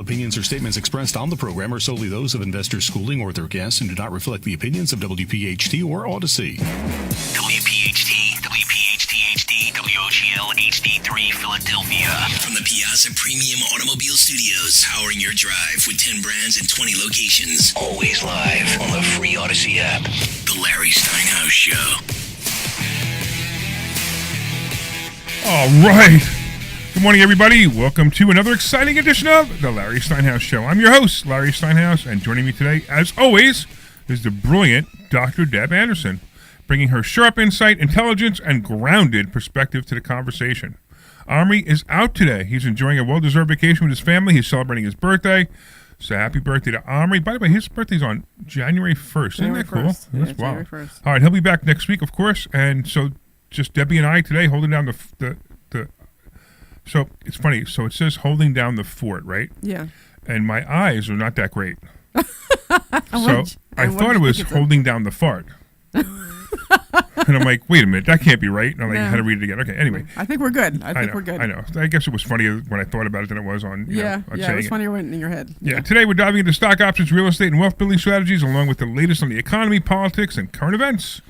Opinions or statements expressed on the program are solely those of Investors Schooling or their guests and do not reflect the opinions of WPHT or Odyssey. WPHT, WPHT-HD, WOGL HD3 Philadelphia. From the Piazza Premium Automobile Studios, powering your drive with 10 brands and 20 locations. Always live on the free Odyssey app. The Larry Steinhouse Show. All right. Good morning, everybody. Welcome to another exciting edition of The Larry Steinhouse Show. I'm your host, Larry Steinhouse, and joining me today, as always, is the brilliant Dr. Deb Anderson, bringing her sharp insight, intelligence, and grounded perspective to the conversation. Omri is out today. He's enjoying a well-deserved vacation with his family. He's celebrating his birthday. So happy birthday to Omri. By the way, his birthday's on January 1st. Isn't that cool? That's Yeah, wild. January 1st. All right, he'll be back next week, of course. And so just Debbie and I today holding down the So it's funny. So it says holding down the fort, right? Yeah. And my eyes are not that great. So I thought it was holding down the fart. And I'm like, wait a minute, that can't be right. And I'm like, I had to read it again. Okay, anyway. I think we're good. I think we're good. I know. I guess it was funnier when I thought about it than it was on, Yeah, it was funnier when in your head. Yeah, today we're diving into stock options, real estate, and wealth building strategies, along with the latest on the economy, politics, and current events.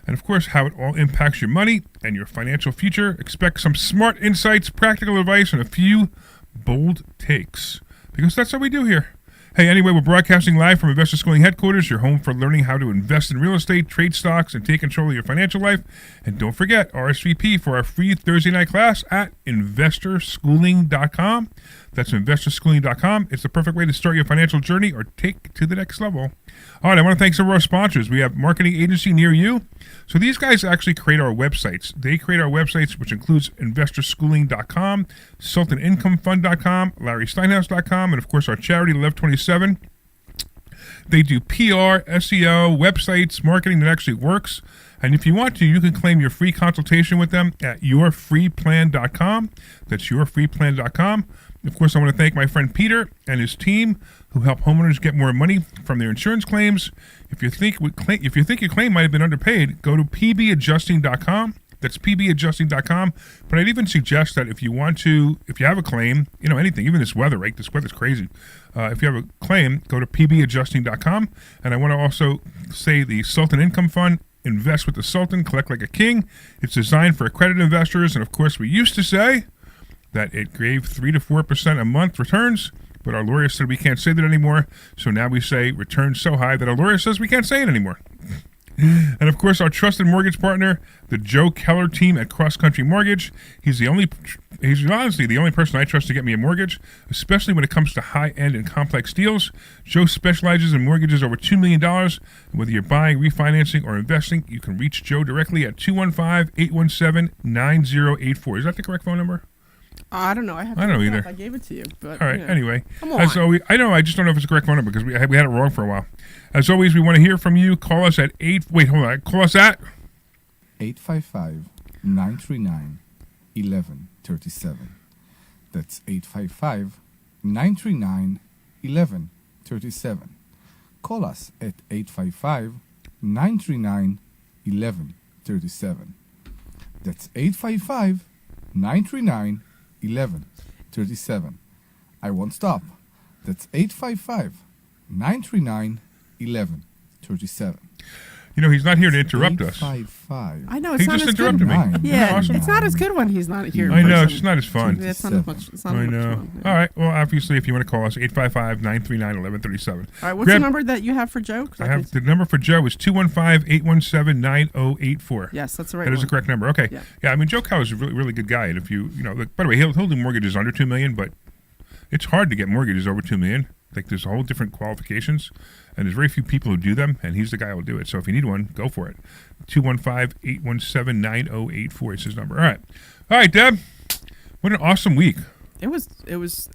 And, of course, how it all impacts your money and your financial future. Expect some smart insights, practical advice, and a few bold takes. Because that's what we do here. Hey, anyway, we're broadcasting live from Investor Schooling headquarters, your home for learning how to invest in real estate, trade stocks, and take control of your financial life. And don't forget, RSVP for our free Thursday night class at investorschooling.com. That's investorschooling.com. It's the perfect way to start your financial journey or take to the next level. All right, I want to thank some of our sponsors. We have Marketing Agency Near You. So these guys actually create our websites. They create our websites, which includes investorschooling.com, sultanincomefund.com, larrysteinhouse.com, and, of course, our charity, Love 27. They do PR, SEO, websites, marketing that actually works. And if you want to, you can claim your free consultation with them at yourfreeplan.com. That's yourfreeplan.com. Of course, I want to thank my friend Peter and his team who help homeowners get more money from their insurance claims. If you think your claim might have been underpaid, go to pbadjusting.com. That's pbadjusting.com. But I'd even suggest that if you have a claim, anything, even this weather, right? This weather's crazy. If you have a claim, go to pbadjusting.com. And I want to also say the Sultan Income Fund. Invest with the Sultan, collect like a king. It's designed for accredited investors. And, of course, we used to say that it gave 3 to 4% a month returns, but our lawyer said we can't say that anymore. So now we say returns so high that our lawyer says we can't say it anymore. And, of course, our trusted mortgage partner, the Joe Keller team at Cross Country Mortgage. He's honestly the only person I trust to get me a mortgage, especially when it comes to high-end and complex deals. Joe specializes in mortgages over $2 million. And whether you're buying, refinancing, or investing, you can reach Joe directly at 215-817-9084. Is that the correct phone number? I don't know. I don't know either. I gave it to you. But, all right. Anyway, come on. As always, I know. I just don't know if it's the correct phone number because we had it wrong for a while. As always, we want to hear from you. Call us at Call us at 855-939-1137. That's 855-939-1137. Call us at 855-939-1137. That's 855-939-1137. I won't stop. That's 855-939-1137. He's not here to interrupt us. 855. I know it's He not just as good. interrupted me. Yeah, Awesome. it's not as good when he's not here. I know, it's just not as fun. It's not as much. It's not I as much know. fun. All right. Well, obviously, if you want to call us, 855-939-1137. All right. What's the number that you have for Joe? I have the number for Joe is 215-817-9084. Yes, that's the right That one. is the correct number. Okay. Yeah. I mean, Joe Keller's a really, really good guy. And if by the way, he'll do mortgages under $2 million, but it's hard to get mortgages over $2 million. Like, there's a whole different qualifications, and there's very few people who do them, and he's the guy who will do it. So if you need one, go for it. 215-817-9084 is his number. All right, Deb. What an awesome week. It was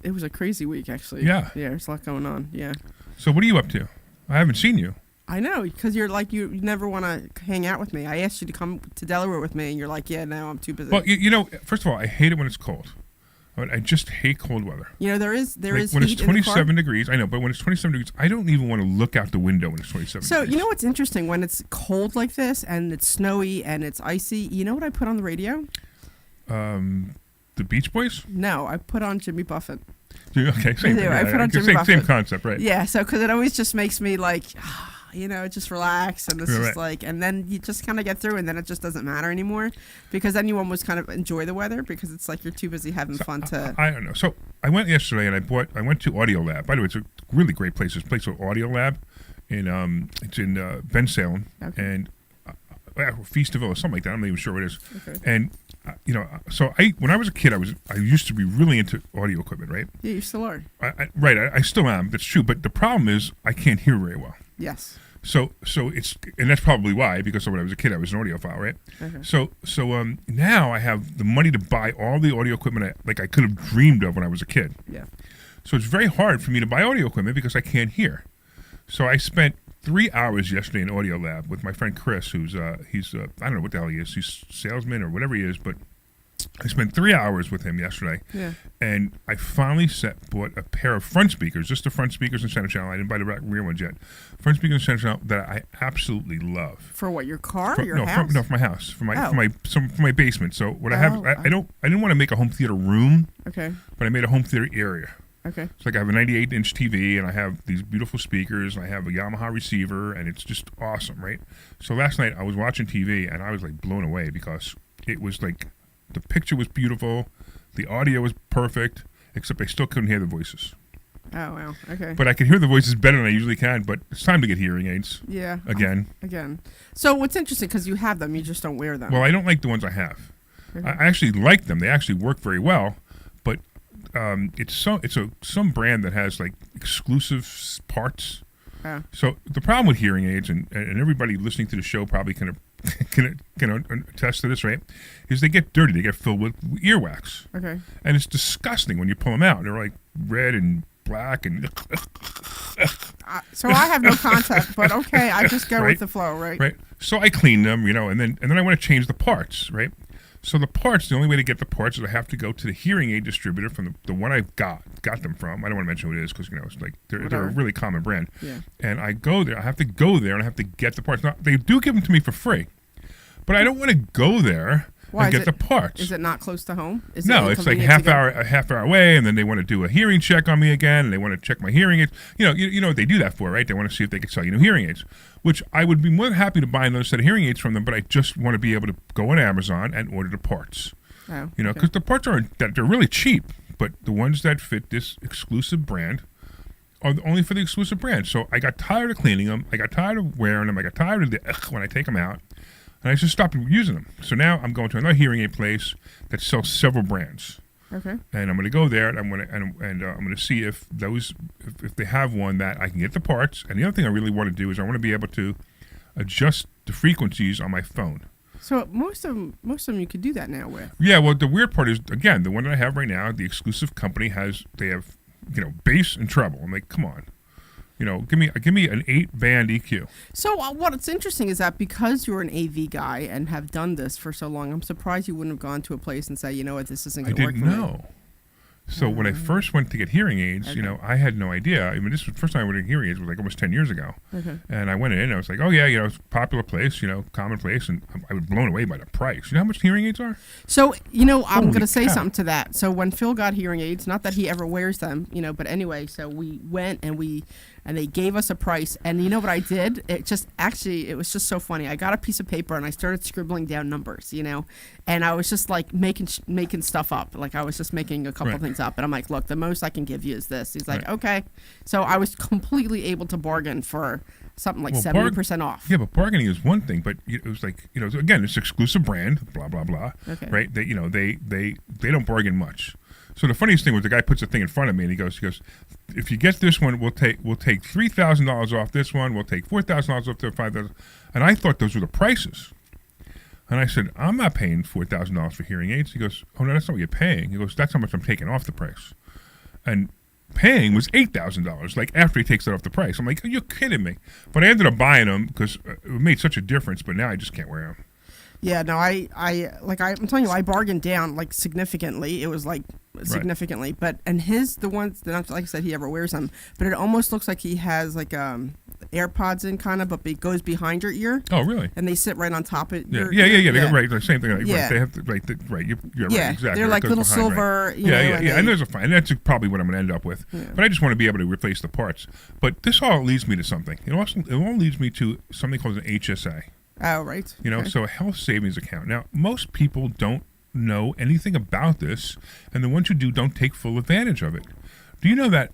a crazy week, actually. Yeah. Yeah, there's a lot going on. Yeah. So what are you up to? I haven't seen you. I know, because you're like, you never want to hang out with me. I asked you to come to Delaware with me, and you're like, yeah, no, I'm too busy. Well, first of all, I hate it when it's cold. I just hate cold weather. There is when heat it's 27 in the car. degrees. I know, but when it's 27 degrees, I don't even want to look out the window when it's 27 So degrees. you know what's interesting? When it's cold like this and it's snowy and it's icy, you know what I put on the radio? The Beach Boys? No, I put on Jimmy Buffett. Okay, same, I do. I put on Jimmy same Buffett. concept, right? Yeah, so because it always just makes me like, just relax, and it's Right, just right. like, and then you just kind of get through, and then it just doesn't matter anymore, because then you almost kind of enjoy the weather, because it's like you're too busy having fun to. I don't know. So I went yesterday and I went to Audio Lab. By the way, it's a really great place. This place called Audio Lab, it's in Ben Salem, Okay. and Feastaville or something like that. I'm not even sure what it is. Okay. And so when I was a kid, I used to be really into audio equipment, right? Yeah, you still are. I still am. That's true. But the problem is I can't hear very well. Yes. So and that's probably why, because when I was a kid I was an audiophile, right? Okay. So now I have the money to buy all the audio equipment I could have dreamed of when I was a kid. Yeah. So it's very hard for me to buy audio equipment because I can't hear. So I spent 3 hours yesterday in Audio Lab with my friend Chris, who's he's I don't know what the hell he is. He's a salesman or whatever he is, but I spent 3 hours with him yesterday. Yeah. And I finally bought a pair of front speakers, just the front speakers and center channel. I didn't buy the rear ones yet. Front speakers and center channel that I absolutely love. For what? Your car? Or your no, house? for my house, for Oh. my basement. So what I have, Oh, I didn't want to make a home theater room, Okay. but I made a home theater area. Okay. It's like I have a 98-inch TV, and I have these beautiful speakers, and I have a Yamaha receiver, and it's just awesome, right? So last night I was watching TV, and I was like blown away because it was like the picture was beautiful, the audio was perfect, except I still couldn't hear the voices. Oh wow. Okay. But I could hear the voices better than I usually can. But it's time to get hearing aids Yeah. again. Again. So what's interesting, because you have them, you just don't wear them. Well, I don't like the ones I have. Okay. I actually like them; they actually work very well. But it's some brand that has like exclusive parts. Oh. So the problem with hearing aids, and everybody listening to the show probably can attest to this, right? Is they get dirty. They get filled with earwax, Okay. and it's disgusting when you pull them out. They're like red and black and So I have no concept, but okay, I just go Right. with the flow, right? right. So I clean them, and then I want to change the parts, right? So the parts, the only way to get the parts is I have to go to the hearing aid distributor from the one I got them from. I don't want to mention who it is because it's like they're a Whatever. really common brand. Yeah. And I go there. I have to go there and I have to get the parts. Now they do give them to me for free, but I don't want to go there Why and is get the parts. Is it not close to home? Is No, it it's like inconvenient to a half hour away, and then they want to do a hearing check on me again, and they want to check my hearing aids. You know what they do that for, right? They want to see if they can sell you new hearing aids, which I would be more than happy to buy another set of hearing aids from them, but I just want to be able to go on Amazon and order the parts. Oh, Because okay. the parts they're really cheap, but the ones that fit this exclusive brand are only for the exclusive brand. So I got tired of cleaning them. I got tired of wearing them. I got tired of when I take them out. And I just stopped using them. So now I'm going to another hearing aid place that sells several brands, Okay. and I'm going to go there and I'm going to see if they have one that I can get the parts. And the other thing I really want to do is I want to be able to adjust the frequencies on my phone. So most of them you could do that now with. Yeah, well, the weird part is again the one that I have right now. The exclusive company have bass and treble. I'm like, come on. Give me an 8-band EQ. So what's interesting is that because you're an AV guy and have done this for so long, I'm surprised you wouldn't have gone to a place and say, you know what, this isn't I going to work didn't for me. know. So when I first went to get hearing aids, Okay. I had no idea. I mean, this was the first time I went to hearing aids was like almost 10 years ago. Okay. And I went in and I was like, oh yeah, it's a popular place, common place, and I was blown away by the price. You know how much hearing aids are? So, I'm Holy going to say cow. something to that. So when Phil got hearing aids, not that he ever wears them, but anyway, so we went and they gave us a price. And you know what I did? It was just so funny. I got a piece of paper and I started scribbling down numbers, and I was just like making stuff up. Like I was just making a couple Right. things up. And I'm like, look, the most I can give you is this. He's like, Right. okay. So I was completely able to bargain for something like Well, 70% off. Yeah, but bargaining is one thing, but it was like, again, it's exclusive brand, blah blah blah. Okay. Right? They don't bargain much. So the funniest thing was the guy puts a thing in front of me and he goes, if you get this one, we'll take $3,000 off this one, we'll take $4,000 off the $5,000, and I thought those were the prices. And I said, I'm not paying $4,000 for hearing aids. He goes, oh no, that's not what you're paying. He goes, that's how much I'm taking off the price. And paying was $8,000, like after he takes it off the price. I'm like, you're kidding me. But I ended up buying them because it made such a difference, but now I just can't wear them. Yeah, no, I'm telling you, I bargained down like significantly. It was like significantly, but the ones that like I said, he ever wears them, but it almost looks like he has like AirPods in, kind of, but it goes behind your ear. Oh, really? And they sit right on top of your Yeah. ear. They're right. The same thing. Right, Yeah. They have to, right. You're Yeah, right. Exactly. they're like It goes little behind, silver. Right. You know, And there's a fine. And that's probably what I'm going to end up with. Yeah. But I just want to be able to replace the parts. But this all leads me to something. It all leads me to something called an HSA. Oh, right. Okay. So a health savings account. Now, most people don't know anything about this, and the ones who do don't take full advantage of it. Do you know that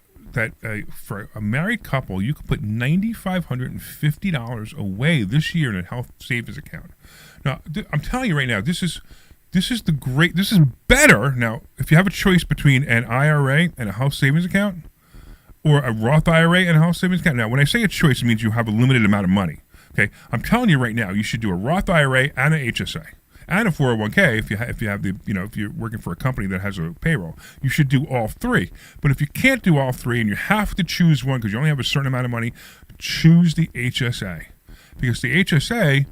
for a married couple, you could put $9,550 away this year in a health savings account? Now, I'm telling you right now, this is better. Now, if you have a choice between an IRA and a health savings account, or a Roth IRA and a health savings account. Now, when I say a choice, it means you have a limited amount of money. Okay, I'm telling you right now, you should do a Roth IRA and an HSA and a 401k if you have the if you're working for a company that has a payroll. You should do all three. But if you can't do all three and you have to choose one because you only have a certain amount of money, choose the HSA, because the HSA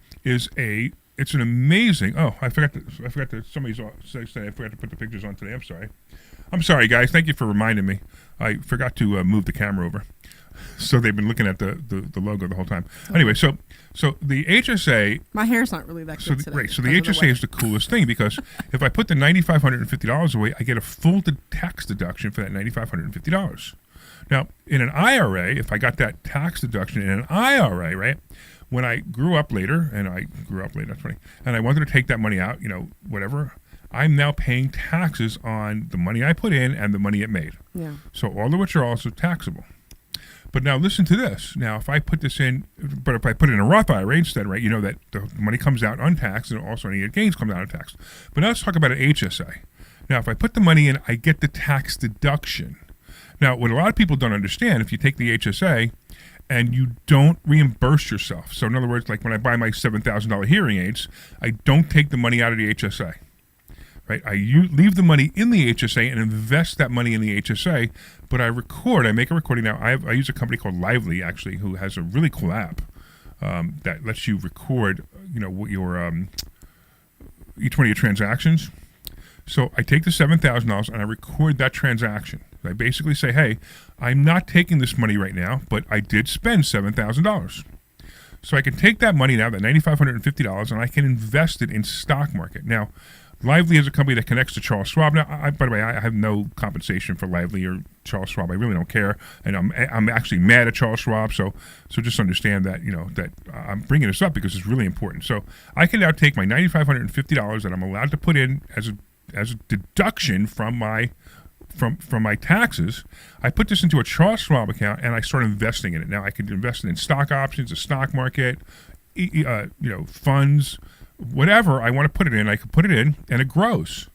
it's an amazing. Oh, I forgot to somebody's said I forgot to put the pictures on today. I'm sorry, guys. Thank you for reminding me. I forgot to move the camera over. So they've been looking at the logo the whole time. Anyway, so the HSA. My hair's not really that good today. Right. So the HSA is the coolest thing because if I put the $9,550 away, I get a full tax deduction for that $9,550. Now, in an IRA, if I got that tax deduction in an IRA, right? When I grew up later, that's funny, and I wanted to take that money out, whatever, I'm now paying taxes on the money I put in and the money it made. Yeah. So all of which are also taxable. But now listen to this. Now, if I put this in, but if I put it in a Roth IRA instead, right, that the money comes out untaxed and also any gains come out untaxed. But now let's talk about an HSA. Now, if I put the money in, I get the tax deduction. Now, what a lot of people don't understand, if you take the HSA and you don't reimburse yourself. So in other words, like when I buy my $7,000 hearing aids, I don't take the money out of the HSA. Right, I leave the money in the HSA and invest that money in the HSA, but I make a recording now. I use a company called Lively, actually, who has a really cool app that lets you record, what your each one of your transactions. So I take the $7,000 and I record that transaction. I basically say, hey, I'm not taking this money right now, but I did spend $7,000. So I can take that money now, that $9,550, and I can invest it in stock market. Now, Lively is a company that connects to Charles Schwab. Now, by the way, I have no compensation for Lively or Charles Schwab. I really don't care, and I'm actually mad at Charles Schwab. So just understand that that I'm bringing this up because it's really important. So I can now take my $9,550 that I'm allowed to put in as a deduction from my taxes. I put this into a Charles Schwab account and I start investing in it. Now I can invest it in stock options, the stock market, funds. Whatever I want to put it in, I can put it in, and it grows.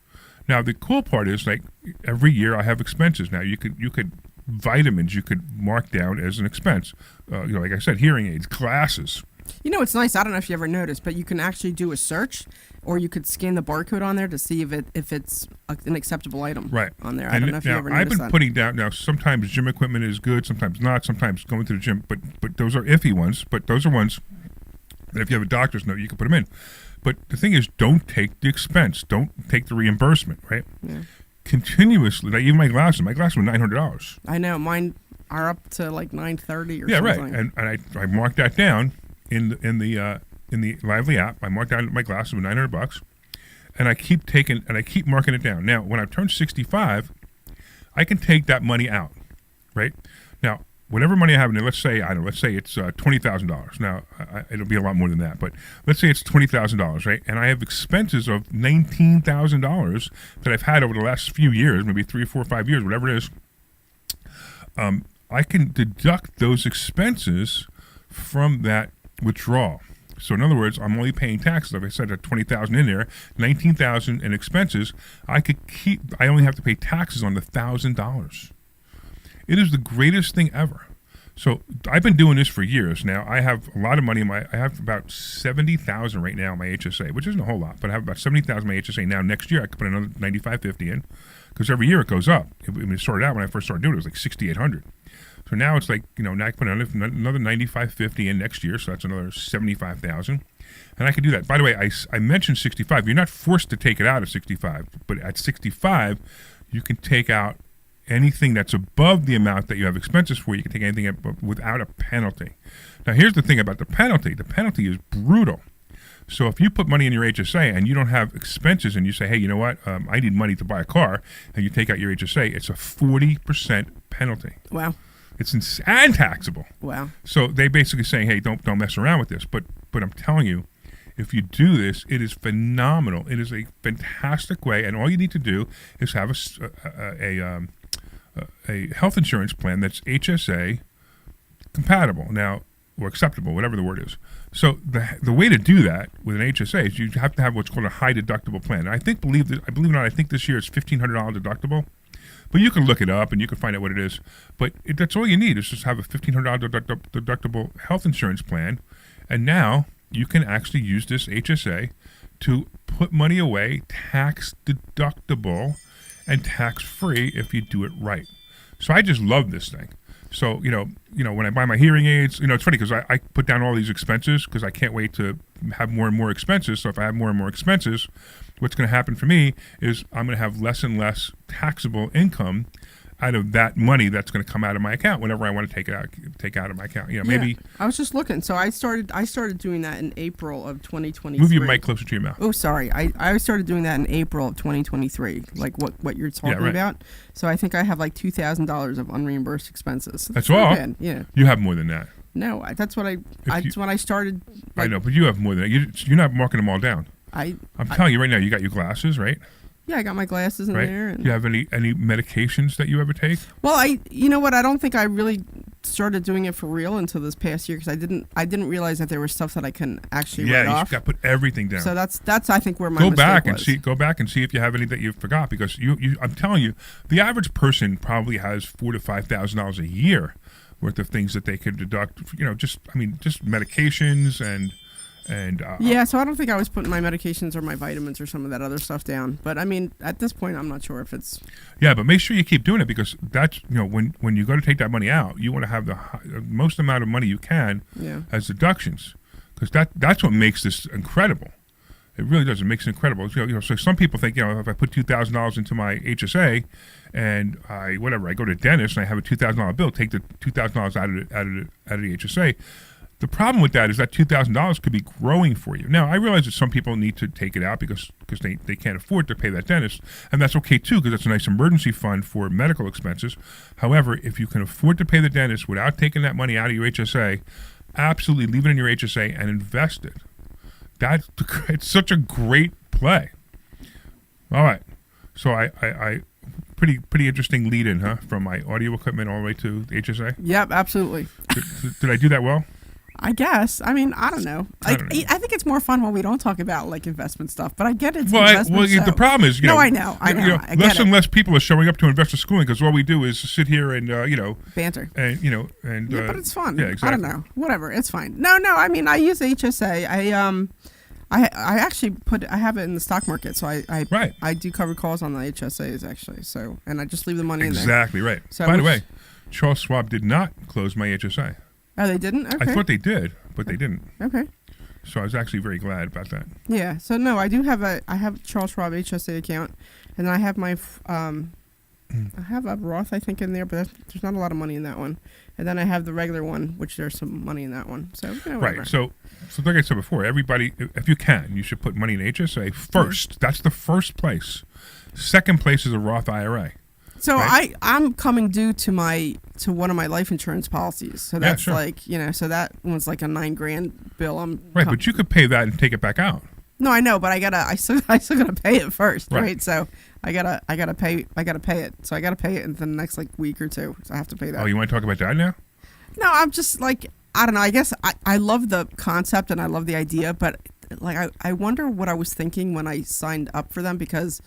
Now the cool part is, like, every year I have expenses. Now you could vitamins you could mark down as an expense. Like I said, hearing aids, glasses. It's nice. I don't know if you ever noticed, but you can actually do a search, or you could scan the barcode on there to see if it's an acceptable item. Right. On there. I don't know if you ever I've noticed been that. putting down. Now sometimes gym equipment is good, sometimes not. Sometimes going to the gym, but those are iffy ones. But those are ones that if you have a doctor's note, you can put them in. But the thing is, don't take the expense. Don't take the reimbursement, right? Yeah. Continuously, like even my glasses were $900. I know. Mine are up to like $930 or yeah, something. Right. And I marked that down in the Lively app. I marked down my glasses were $900, and I keep marking it down. Now, when I turn 65, I can take that money out, right? Now, whatever money I have in there, let's say it's $20,000. Now, it'll be a lot more than that, but let's say it's $20,000, right? And I have expenses of $19,000 that I've had over the last few years, maybe 3 or 4 or 5 years, whatever it is. I can deduct those expenses from that withdrawal. So in other words, I'm only paying taxes. Like I said, at $20,000 in there, $19,000 in expenses. I only have to pay taxes on the $1,000. It is the greatest thing ever. So I've been doing this for years now. I have a lot of money I have about $70,000 right now in my HSA, which isn't a whole lot, but I have about $70,000 in my HSA now. Next year I could put another $9,550 in, because every year it goes up. It started out when I first started doing it, it was like $6,800. So now it's like, now I can put another $9,550 in next year, so that's another $75,000. And I can do that. By the way, I mentioned 65. You're not forced to take it out at 65, but at 65, you can take out anything that's above the amount that you have expenses for, you can take anything without a penalty. Now, here's the thing about the penalty. The penalty is brutal. So if you put money in your HSA and you don't have expenses and you say, hey, you know what, I need money to buy a car, and you take out your HSA, it's a 40% penalty. Wow. It's and taxable. Wow. So they basically saying, hey, don't mess around with this. But I'm telling you, if you do this, it is phenomenal. It is a fantastic way, and all you need to do is have a health insurance plan that's HSA compatible now, or acceptable, whatever the word is. So the way to do that with an HSA is you have to have what's called a high deductible plan. And I believe it or not, I think this year it's $1,500 deductible. But you can look it up and you can find out what it is. But that's all you need is just have a $1,500 deductible health insurance plan. And now you can actually use this HSA to put money away, tax deductible and tax free if you do it right. So I just love this thing. So, you know, when I buy my hearing aids, it's funny because I put down all these expenses because I can't wait to have more and more expenses. So if I have more and more expenses, what's going to happen for me is I'm going to have less and less taxable income out of that money that's going to come out of my account whenever I want to take out of my account. Maybe. Yeah, I was just looking. So I started doing that in April of 2023. Move your mic closer to your mouth. Oh, sorry. I started doing that in April of 2023, like what you're talking about. So I think I have like $2,000 of unreimbursed expenses. That's all? Bad. Yeah. You have more than that. No, that's what that's when I started. I know, but you have more than that. You're not marking them all down. I'm telling you right now, you got your glasses, right? Yeah, I got my glasses in there. And do you have any medications that you ever take? Well, you know what? I don't think I really started doing it for real until this past year because I didn't realize that there was stuff that I can actually write off. Yeah, you got to put everything down. So that's I think where my go mistake back was. and see. Go back and see if you have any that you forgot because I'm telling you, the average person probably has $4,000 to $5,000 a year worth of things that they could deduct. Just medications and. Yeah, so I don't think I was putting my medications or my vitamins or some of that other stuff down. But I mean, at this point, I'm not sure if it's. Yeah, but make sure you keep doing it because that's when you go to take that money out, you want to have the most amount of money you can as deductions because that's what makes this incredible. It really does. It makes it incredible. So some people think if I put $2,000 into my HSA and I go to the dentist and I have a $2,000 bill, take the $2,000 out of the HSA. The problem with that is that $2,000 could be growing for you. Now, I realize that some people need to take it out because they can't afford to pay that dentist, and that's okay too because that's a nice emergency fund for medical expenses. However, if you can afford to pay the dentist without taking that money out of your HSA, absolutely leave it in your HSA and invest it. It's such a great play. All right, so I pretty interesting lead-in, huh, from my audio equipment all the way to the HSA? Yep, absolutely. Did I do that well? I guess. I mean, I don't know. I think it's more fun when we don't talk about like investment stuff. But I get it. The problem is, I know. Less and less people are showing up to investor schooling because all we do is sit here and banter. And yeah, but it's fun. Yeah, exactly. I don't know. Whatever. It's fine. No. I mean, I use HSA. I actually I have it in the stock market, so I do cover calls on the HSAs actually. So and I just leave the money in there. Exactly right. So by the way, Charles Schwab did not close my HSA. Oh, they didn't? Okay. I thought they did, but they didn't. Okay. So I was actually very glad about that. Yeah. So no, I have Charles Schwab HSA account, and then I have my I have a Roth I think in there, but there's not a lot of money in that one. And then I have the regular one, which there's some money in that one. So right. So like I said before, everybody, if you can, you should put money in HSA first. Mm-hmm. That's the first place. Second place is a Roth IRA. So right? I'm coming due to one of my life insurance policies. So that's so that one's like a $9,000 bill. But you could pay that and take it back out. No, I know, but I still gotta pay it first, right? So I gotta pay it. So I gotta pay it in the next like week or two. So I have to pay that. Oh, you want to talk about that now? No, I'm just like I don't know. I guess I love the concept and I love the idea, but like I wonder what I was thinking when I signed up for them because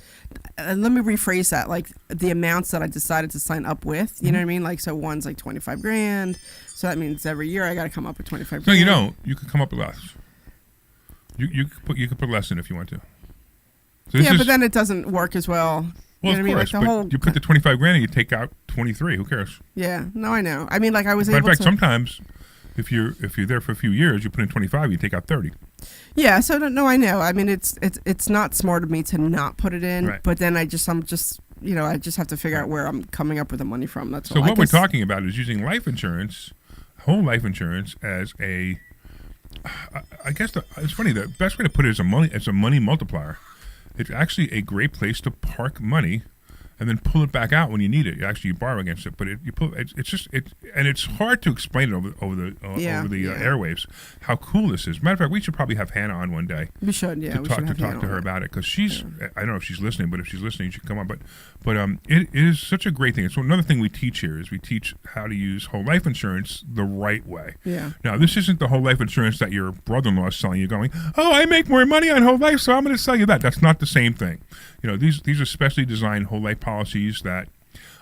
let me rephrase that, like the amounts that I decided to sign up with, you know what I mean? Like so one's like $25,000, so that means every year I got to come up with $25,000. No, you don't. You could come up with less. You could put less in if you want to. So but then it doesn't work as well. Well, you know of course, but you put the $25,000 and you take out 23. Who cares? Yeah, no, I know. I mean, like I was able to. In fact, sometimes if you're there for a few years, you put in 25, you take out 30. Yeah, so no, I know. I mean, it's not smart of me to not put it in, right. But then I'm just I just have to figure out where I'm coming up with the money from. That's So all. what we're talking about is using life insurance, whole life insurance, as a. I guess it's funny. The best way to put it is a money multiplier. It's actually a great place to park money, and then pull it back out when you need it. You borrow against it, but it's hard to explain it over the airwaves how cool this is. Matter of fact, we should probably have Hannah on one day. We should, yeah. To talk to her about it, because she's. I don't know if she's listening, but if she's listening, she can come on. But it is such a great thing. So another thing we teach here is we teach how to use whole life insurance the right way. Yeah. Now, this isn't the whole life insurance that your brother-in-law is selling you, going, "Oh, I make more money on whole life, so I'm going to sell you that." That's not the same thing. These are specially designed whole life policies that,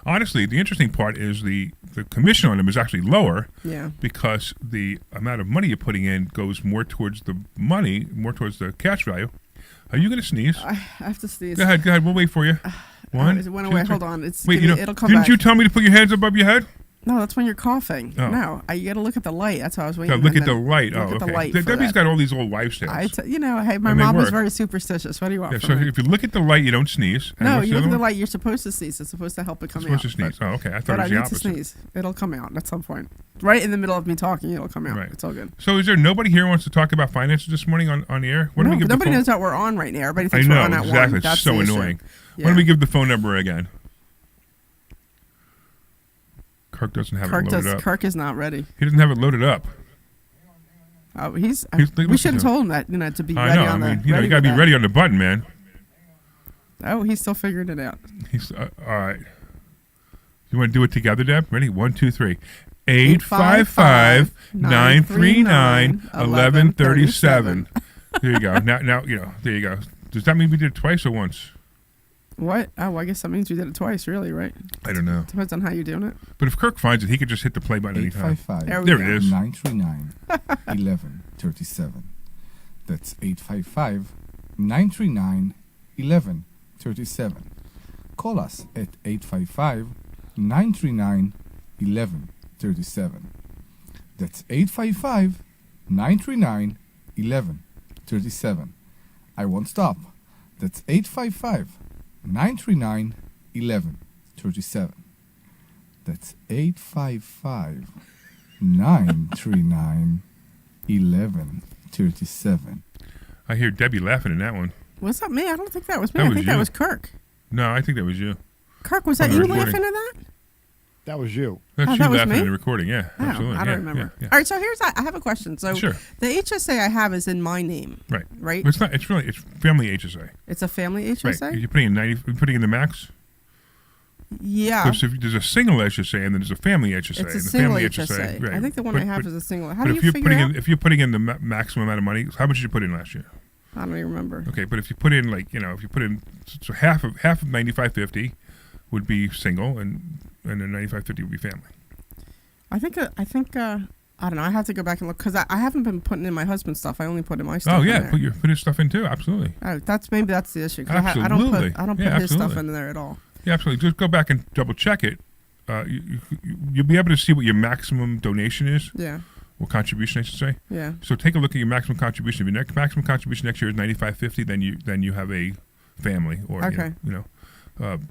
honestly, the interesting part is the commission on them is actually lower. Yeah. Because the amount of money you're putting in goes more towards the money, more towards the cash value. Are you going to sneeze? I have to sneeze. Go ahead. We'll wait for you. One. It went away. Hold on. It'll come didn't back. you tell me to put your hands above your head? No, that's when you're coughing. Oh. No, you got to look at the light. That's why I was waiting. Look at the light. Look at the okay. light for Debbie's that. got all these old wives' tales. Hey, my And they mom was work. very superstitious. What do you want Yeah, from so me? if you look at the light, you don't sneeze. And No, what's you the look at other the one? light. You're supposed to sneeze. It's supposed to help it come You're out. supposed to sneeze. But, Oh, okay. I thought but it I was the need opposite. to sneeze. It'll come out at some point. Right in the middle of me talking, it'll come out. Right. It's all good. So is there nobody here who wants to talk about finances this morning on the air? Why don't No, we give nobody the phone? knows that we're on right now. Everybody I thinks we're know, on at exactly. one. It's That's so the issue. annoying. Yeah. Why don't we give the phone number again? Kirk doesn't have it loaded up. Kirk is not ready. He doesn't have it loaded up. Oh, we listen should have to him. told him that to be I ready know. on I the. mean, you ready got to with be that. ready on the button, man. Oh, he's still figuring it out. He's all right. You want to do it together, Deb? Ready? 1, 2, 3. 855-939-1137. There you go. Now, there you go. Does that mean we did it twice or once? What? Oh, I guess that means we did it twice, really, right? I don't know. Depends on how you're doing it. But if Kirk finds it, he could just hit the play button anytime. 855 There we There go. it is. 939 1137. That's 855 939 1137. Call us at 855 939 1137. That's 855 939 1137. I won't stop. That's 855 939 1137. That's 855 939 1137. I hear Debbie laughing in that one. Was that me? I don't think that was me. That I was think you. that was Kirk. No, I think that was you. Kirk, was On that the you recording. laughing at that? That was you. That's Oh, you that was laughing me? in the recording. Yeah, Oh, absolutely. I don't Yeah, remember. yeah. All right, so I have a question. So Sure. the HSA I have is in my name, Right. right? But it's not. It's family HSA. It's a family Right. HSA? You're putting in 90. You're putting in the max. Yeah. There's a single HSA and then there's a family HSA. It's a and the single family HSA. right. I think the one But- I have but- is a single. How but do if you you're figure putting out? in, if you're putting in the maximum amount of money, how much did you put in last year? I don't even remember. Okay, but if you put in if you put in so half of 9550 would be single and then 9550 would be family. I think I don't know. I have to go back and look because I haven't been putting in my husband's stuff. I only put in my stuff. Oh yeah, in there. put his stuff in too. Absolutely. Oh, that's the issue. 'Cause I don't Absolutely. put Yeah, his stuff absolutely. in there at all. Yeah, absolutely. Just go back and double check it. You'll be able to see what your maximum donation is, Yeah. or contribution, I should say. Yeah. So take a look at your maximum contribution. If your maximum contribution next year is $95.50, then you have a family, or Okay.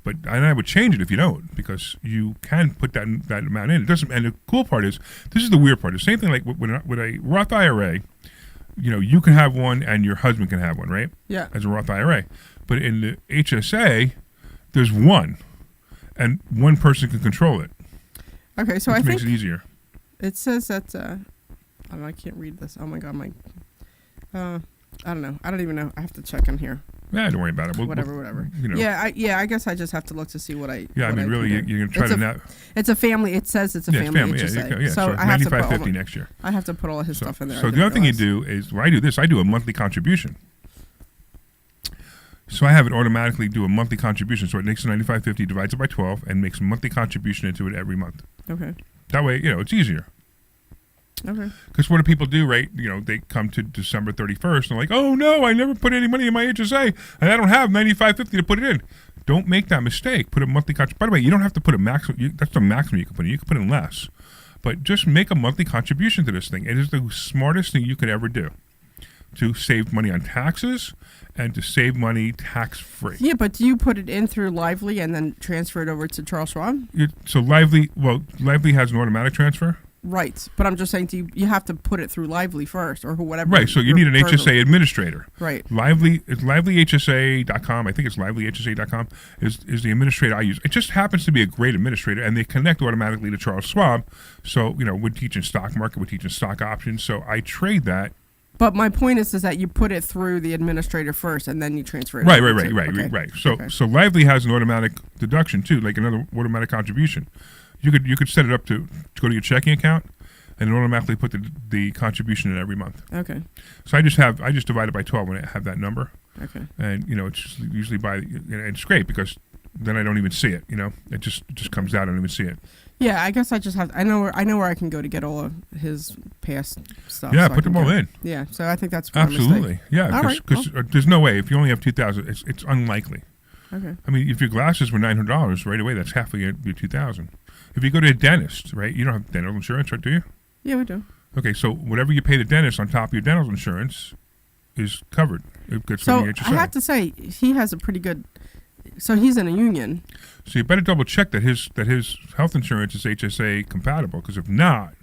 But I would change it if you don't, because you can put that amount in. It doesn't. And the cool part is, this is the weird part. The same thing like with a Roth IRA. You can have one and your husband can have one, right? Yeah. As a Roth IRA. But in the HSA, there's one, and one person can control it, Okay, so which I makes think it easier. it says that. I can't read this. Oh my god, I don't know. I don't even know. I have to check in here. Yeah, don't worry about it. Whatever. You know. Yeah, I guess I just have to look to see what I. Yeah, I what mean, can really, do. you're gonna try to It's a family. It says it's a Yeah, family it's family. HSA. Yeah, So so I have to put all $95.50 my- next year. I have to put all of his stuff in there. So I the other didn't thing you realize. do is, when I do this, I do a monthly contribution. So I have it automatically do a monthly contribution. So it takes the $95.50, divides it by 12, and makes a monthly contribution into it every month. Okay. That way, it's easier. Okay. Because what do people do, right? They come to December 31st and they're like, oh no, I never put any money in my HSA and I don't have $95.50 to put it in. Don't make that mistake. Put a monthly contribution. By the way, you don't have to put a maximum. That's the maximum you can put in. You can put in less. But just make a monthly contribution to this thing. It is the smartest thing you could ever do. to save money on taxes and to save money tax-free. Yeah, but do you put it in through Lively and then transfer it over to Charles Schwab? So Lively has an automatic transfer. Right, but I'm just saying, you have to put it through Lively first, or whatever. Right, so you need an HSA administrator. Right. Lively, it's livelyhsa.com. I think it's livelyhsa.com is the administrator I use. It just happens to be a great administrator, and they connect automatically to Charles Schwab. So, we're teaching stock market, we're teaching stock options, so I trade that. But my point is that you put it through the administrator first, and then you transfer it. Right. Okay. So Lively has an automatic deduction too, like another automatic contribution. You could set it up to go to your checking account, and it automatically put the contribution in every month. Okay. So I just divide it by 12 when I have that number. Okay. And it's just usually and it's great because then I don't even see it. It just comes out. I don't even see it. Yeah, I guess I just have. I know where I can go to get all of his past stuff. Yeah, so put them all in. Yeah, so I think that's absolutely. Yeah, because there's no way if you only have 2,000, it's unlikely. Okay. I mean, if your glasses were $900 right away, that's half of your 2,000. If you go to a dentist, right, you don't have dental insurance, right, do you? Yeah, we do. Okay, so whatever you pay the dentist on top of your dental insurance is covered. It gets from the HSA. I have to say, he has a pretty good. So he's in a union. So you better double check that his health insurance is HSA compatible, because if not,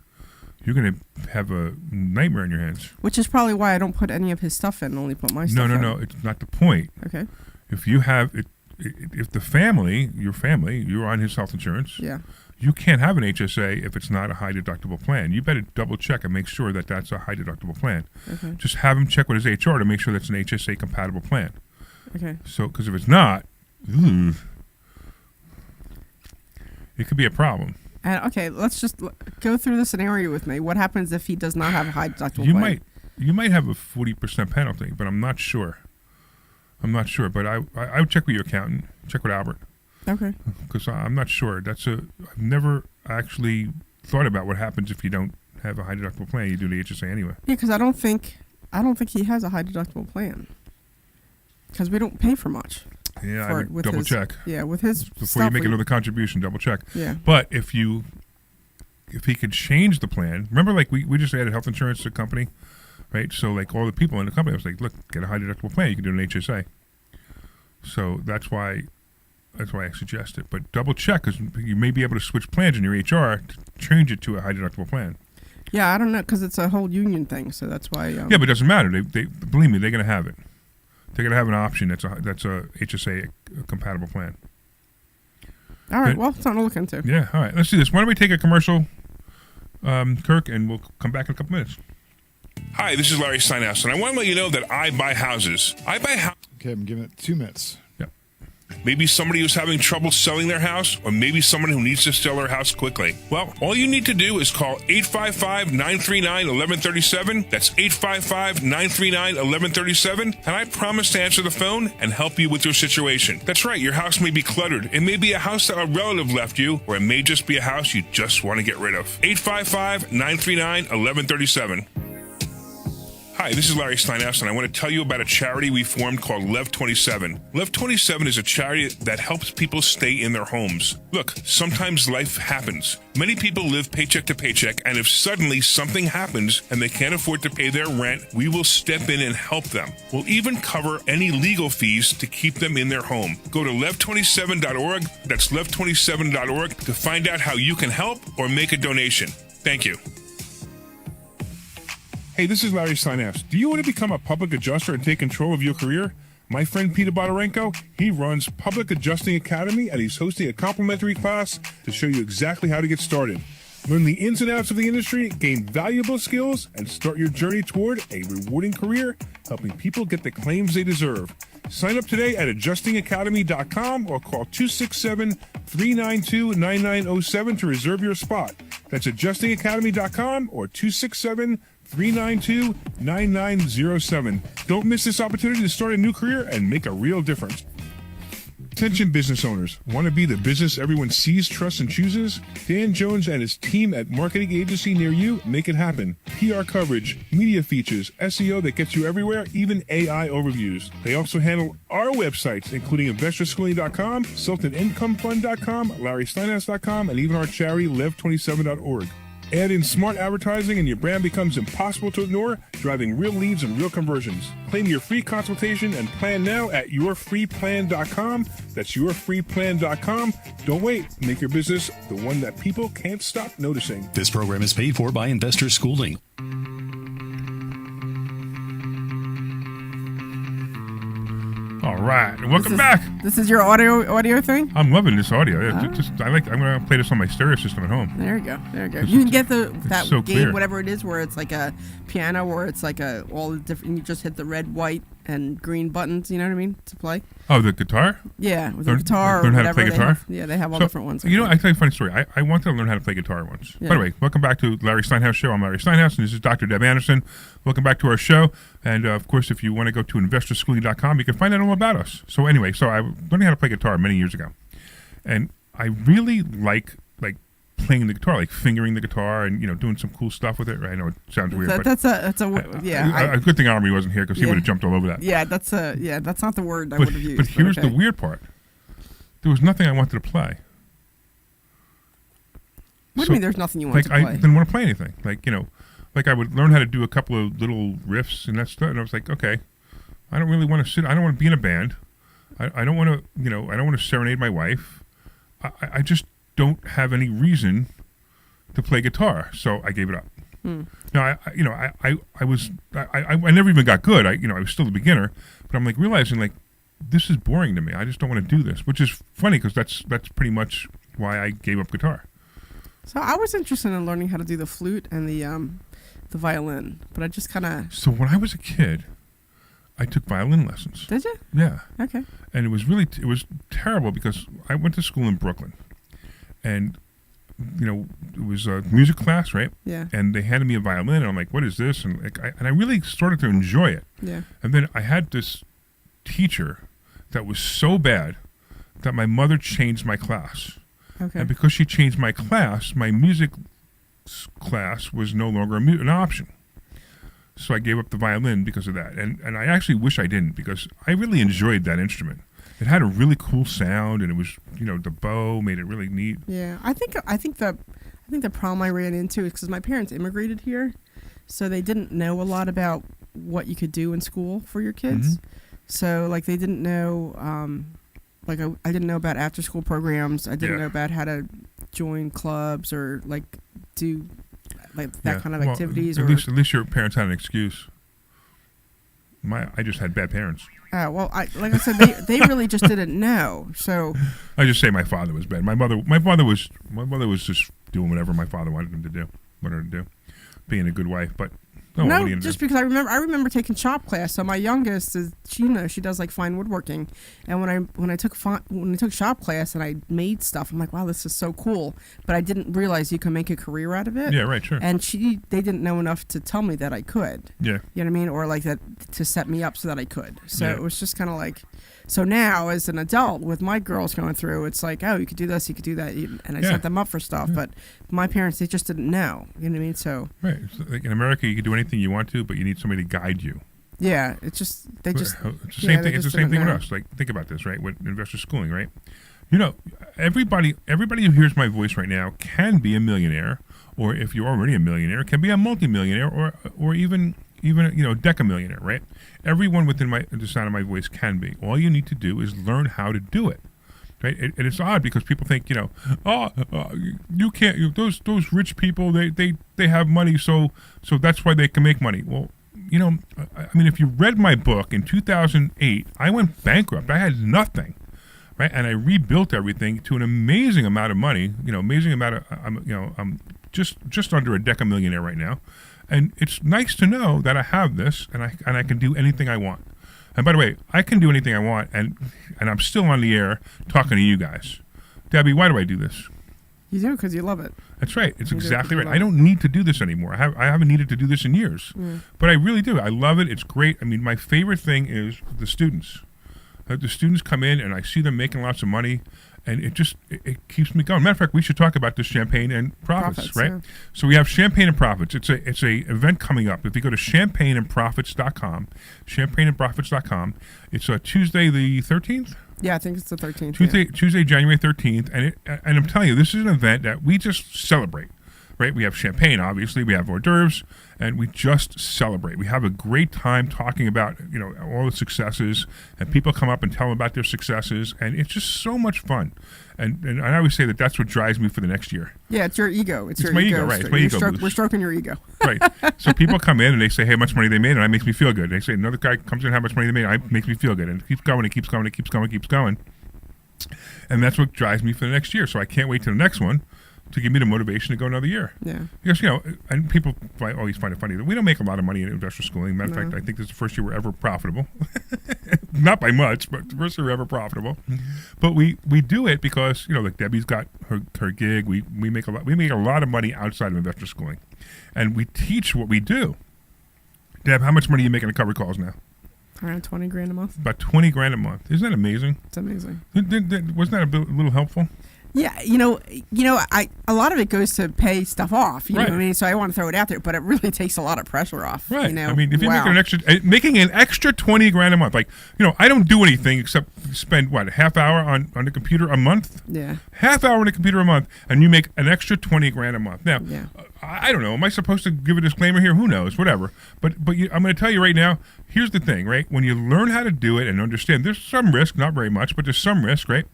you're going to have a nightmare in your hands. Which is probably why I don't put any of his stuff in, only put my stuff in. No, it's not the point. Okay. If you have it, if the family, you're on his health insurance. Yeah. You can't have an HSA if it's not a high deductible plan. You better double check and make sure that that's a high deductible plan. Okay. Just have him check with his HR to make sure that's an HSA compatible plan. Okay. So, because if it's not, it could be a problem. Okay, let's just go through the scenario with me. What happens if he does not have a high deductible plan? You might have a 40% penalty, but I'm not sure. But I would check with your accountant. Check with Albert. Okay. Because I'm not sure. I've never actually thought about what happens if you don't have a high deductible plan. You do the HSA anyway. Yeah, because I don't think he has a high deductible plan. Because we don't pay for much. Yeah, I would double check. Yeah, with his before you make another contribution, double check. Yeah. But if he could change the plan, remember, like we just added health insurance to the company, right? So like all the people in the company, I was like, look, get a high deductible plan. You can do an HSA. So that's why I suggest it. But double check, because you may be able to switch plans in your HR to change it to a high deductible plan. Yeah, I don't know, because it's a whole union thing, so that's why. Yeah, but it doesn't matter. They believe me, they're going to have it. They're going to have an option that's a HSA compatible plan. All right, well, something to look into. Yeah, all right. Let's do this. Why don't we take a commercial, Kirk, and we'll come back in a couple minutes. Hi, this is Larry Steinhouse, and I want to let you know that I buy houses. Okay, I'm giving it 2 minutes. Maybe somebody who's having trouble selling their house, or maybe someone who needs to sell their house quickly. Well, all you need to do is call 855-939-1137. That's 855-939-1137, and I promise to answer the phone and help you with your situation. That's right, your house may be cluttered. It may be a house that a relative left you, or it may just be a house you just want to get rid of. 855-939-1137. Hi, this is Larry Steinhouse, and I want to tell you about a charity we formed called Lev 27. Lev 27 is a charity that helps people stay in their homes. Look, sometimes life happens. Many people live paycheck to paycheck, and if suddenly something happens and they can't afford to pay their rent, we will step in and help them. We'll even cover any legal fees to keep them in their home. Go to lev27.org, that's lev27.org, to find out how you can help or make a donation. Thank you. Hey, this is Larry Steinhouse. Do you want to become a public adjuster and take control of your career? My friend Peter Bodorenko, he runs Public Adjusting Academy, and he's hosting a complimentary class to show you exactly how to get started. Learn the ins and outs of the industry, gain valuable skills, and start your journey toward a rewarding career, helping people get the claims they deserve. Sign up today at adjustingacademy.com or call 267-392-9907 to reserve your spot. That's adjustingacademy.com or 267-392-9907. Don't miss this opportunity to start a new career and make a real difference. Attention business owners. Want to be the business everyone sees, trusts, and chooses? Dan Jones and his team at Marketing Agency near you make it happen. PR coverage, media features, SEO that gets you everywhere, even AI overviews. They also handle our websites, including investorschooling.com, SultanIncomeFund.com, LarrySteinhouse.com, and even our charity, Lev27.org. Add in smart advertising and your brand becomes impossible to ignore, driving real leads and real conversions. Claim your free consultation and plan now at yourfreeplan.com. That's yourfreeplan.com. Don't wait. Make your business the one that people can't stop noticing. This program is paid for by Investor Schooling. All right, welcome back. This is your audio thing? I'm loving this audio. I'm gonna play this on my stereo system at home. There you go. You can get that so game, clear. whatever it is, where it's like a piano, where it's like all the different. You just hit the red, white, and green buttons. You know what I mean, to play. Oh, the guitar? Yeah, with the guitar. Learn or how to play guitar. They have all different ones. You know, I tell you a funny story. I wanted to learn how to play guitar once. Yeah. By the way, welcome back to Larry Steinhouse Show. I'm Larry Steinhouse, and this is Dr. Deb Anderson. Welcome back to our show. And of course, if you want to go to investorschooling.com, you can find out all about us. So anyway, I learned how to play guitar many years ago, and I really like playing the guitar, like fingering the guitar, and doing some cool stuff with it. Right? I know it sounds weird, but that's a good thing Omri wasn't here because he would have jumped all over that. Yeah, that's not the word I would have used. But here's the weird part: there was nothing I wanted to play. What do you mean? There's nothing you want to play? I didn't want to play anything. Like I would learn how to do a couple of little riffs and that stuff, and I was like, okay, I don't really want to sit. I don't want to be in a band. I don't want to, I don't want to serenade my wife. I just don't have any reason to play guitar, so I gave it up. Now, I never even got good. I was still a beginner, but I'm like realizing this is boring to me. I just don't want to do this, which is funny because that's pretty much why I gave up guitar. So I was interested in learning how to do the flute and the violin, but I just kind of. So when I was a kid, I took violin lessons. Did you? Yeah. Okay. And it was terrible because I went to school in Brooklyn, and it was a music class, right? Yeah. And they handed me a violin, and I'm like, "What is this?" And I really started to enjoy it. Yeah. And then I had this teacher that was so bad that my mother changed my class. Okay. And because she changed my class, my music class was no longer an option. So I gave up the violin because of that. And I actually wish I didn't, because I really enjoyed that instrument. It had a really cool sound, and it was, the bow made it really neat. Yeah, I think the problem I ran into is because my parents immigrated here, so they didn't know a lot about what you could do in school for your kids. Mm-hmm. So they didn't know, I didn't know about after school programs. I didn't know about how to join clubs or do that kind of activities. At least your parents had an excuse. I just had bad parents. Well, like I said, they really just didn't know. So I just say my father was bad. My mother was just doing whatever my father wanted her to do, being a good wife. But no, just because I remember taking shop class. So my youngest is she does fine woodworking, and when I took shop class and I made stuff, I'm like, wow, this is so cool. But I didn't realize you can make a career out of it. Yeah, right, sure. And they didn't know enough to tell me that I could. Yeah. You know what I mean? Or that to set me up so that I could. So yeah. It was just kind of so now as an adult with my girls going through, it's oh, you could do this, you could do that, and I set them up for stuff. Yeah. But my parents, they just didn't know. You know what I mean? So right. So in America, you can do anything you want to, but you need somebody to guide you. Yeah, it's the same thing. It's the same thing with us. Think about this, right? With investor schooling, right? Everybody who hears my voice right now can be a millionaire, or if you're already a millionaire, can be a multimillionaire, or even decamillionaire, right? Everyone within the sound of my voice can be. All you need to do is learn how to do it, right? And it's odd because people think, you can't. Those rich people, they have money, so that's why they can make money. Well, if you read my book in 2008, I went bankrupt. I had nothing, right? And I rebuilt everything to an amazing amount of money. Amazing amount of. I'm just under a decamillionaire right now. And it's nice to know that I have this, and I can do anything I want. And by the way, I can do anything I want, and I'm still on the air talking to you guys. Debbie, why do I do this? You do because you love it. That's right. It's exactly right. I don't need to do this anymore. I haven't needed to do this in years, but I really do. I love it. It's great. I mean, my favorite thing is the students. The students come in, and I see them making lots of money. And it keeps me going. Matter of fact, we should talk about this Champagne and Profits, right? Yeah. So we have Champagne and Profits. It's a event coming up. If you go to champagneandprofits.com, champagneandprofits.com, it's Tuesday the 13th. Yeah, I think it's the 13th. Tuesday, January 13th, and I'm telling you, this is an event that we just celebrate. right? We have champagne, obviously. We have hors d'oeuvres, and we just celebrate. We have a great time talking about, all the successes, and people come up and tell them about their successes, and it's just so much fun. And I always say that that's what drives me for the next year. Yeah, it's your ego. It's your my ego, right? It's my ego boost. We're stroking your ego. Right. So people come in and they say, hey, how much money they made, and it makes me feel good. They say, another guy comes in, how much money they made, it makes me feel good. And it keeps going, it keeps going, it keeps going, it keeps going. And that's what drives me for the next year. So I can't wait to the next one to give me the motivation to go another year. Yeah. Because, and people always find it funny that we don't make a lot of money in investor schooling. Matter of fact, I think this is the first year we're ever profitable. Not by much, but the first year we're ever profitable. But we do it because, like Debbie's got her gig. We make a lot of money outside of investor schooling. And we teach what we do. Deb, how much money are you making on cover calls now? Around 20 grand a month. About 20 grand a month. Isn't that amazing? It's amazing. Wasn't that a little helpful? Yeah, a lot of it goes to pay stuff off. You know what I mean? So I want to throw it out there, but it really takes a lot of pressure off. Right. I mean, if you're making an extra 20 grand a month, like, I don't do anything except spend a half hour on the computer a month. Yeah. Half hour on the computer a month, and you make an extra 20 grand a month. Now, yeah. I don't know. Am I supposed to give a disclaimer here? Who knows? Whatever. But I'm going to tell you right now. Here's the thing, right? When you learn how to do it and understand, there's some risk, not very much, but there's some risk, right?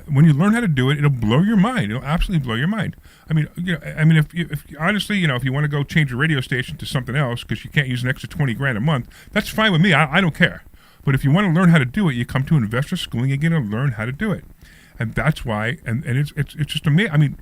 When you learn how to do it, it'll blow your mind. It'll absolutely blow your mind. I mean, if honestly, if you want to go change your radio station to something else because you can't use an extra 20 grand a month, that's fine with me. I don't care. But if you want to learn how to do it, you come to investor schooling. You're going to learn how to do it, and that's why. And it's just amazing. I mean,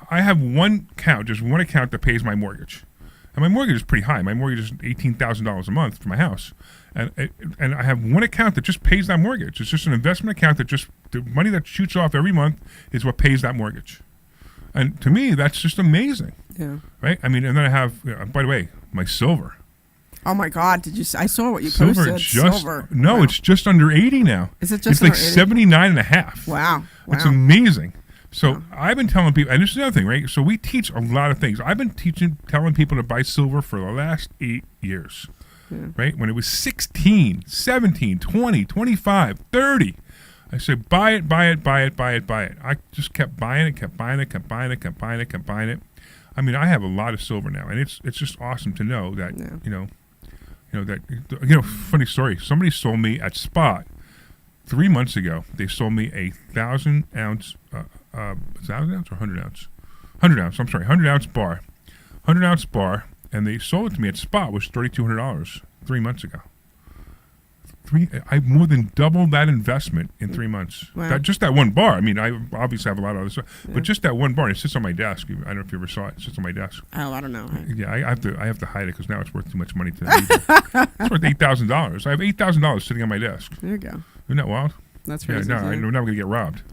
I have one account that pays my mortgage. And my mortgage is pretty high. My mortgage is $18,000 a month for my house. And I have one account that just pays that mortgage. It's just an investment account that the money that shoots off every month is what pays that mortgage. And to me, that's just amazing. Yeah. Right? I mean, and then I have, by the way, my silver. Oh my God! I saw what you posted. Silver. No, wow. It's just under 80 now. Is it just? It's like 79 and a half. Wow. It's amazing. So I've been telling people, and this is the other thing, right? So we teach a lot of things. I've been telling people to buy silver for the last 8 years, right? When it was 16, 17, 20, 25, 30, I said, buy it, buy it, buy it, buy it, buy it. I just kept buying it, kept buying it, kept buying it, kept buying it, kept buying it. I mean, I have a lot of silver now, and it's just awesome to know that, funny story. Somebody sold me at Spot 3 months ago. They sold me a 1,000 ounce, 1,000 ounce or 100 ounce? 100 ounce, I'm sorry, 100 ounce bar. 100 ounce bar, and they sold it to me at Spot, was $3,200 3 months ago. I more than doubled that investment in 3 months. Wow. Just that one bar. I mean, I obviously have a lot of other stuff, but just that one bar. And it sits on my desk. I don't know if you ever saw it. It sits on my desk. Oh, I don't know. Yeah, I have to hide it because now it's worth too much money to leave it. It's worth $8,000. I have $8,000 sitting on my desk. There you go. Isn't that wild? That's crazy. Yeah, no, I'm never going to get robbed.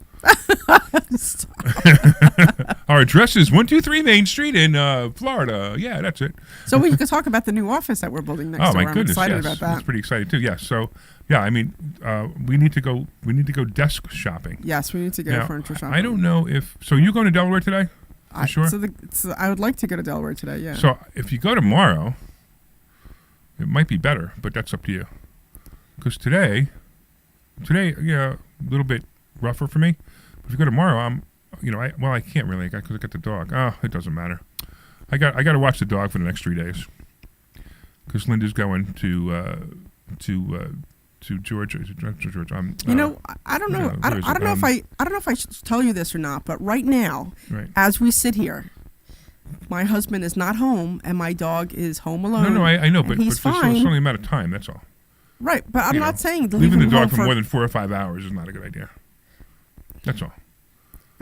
Our address is 123 Main Street in Florida. Yeah, that's it. So we could talk about the new office that we're building next door. Oh my goodness! I'm excited yes. about that. That's pretty excited too. Yeah. So yeah, I mean, we need to go desk shopping. Yes, we need to go furniture shopping. I don't know if you going to Delaware today? Sure. So I would like to go to Delaware today. Yeah. So if you go tomorrow, it might be better, but that's up to you. Because today, yeah, a little bit rougher for me. If you go tomorrow, I can't really because I got the dog. Oh, it doesn't matter. I got to watch the dog for the next 3 days because Linda's going to Georgia. I don't know. I don't know if I should tell you this or not. But right now, as we sit here, my husband is not home and my dog is home alone. No, I know, but he's fine. It's only a matter of time. That's all. Right, but I'm not saying leaving the dog for more than 4 or 5 hours is not a good idea. That's all.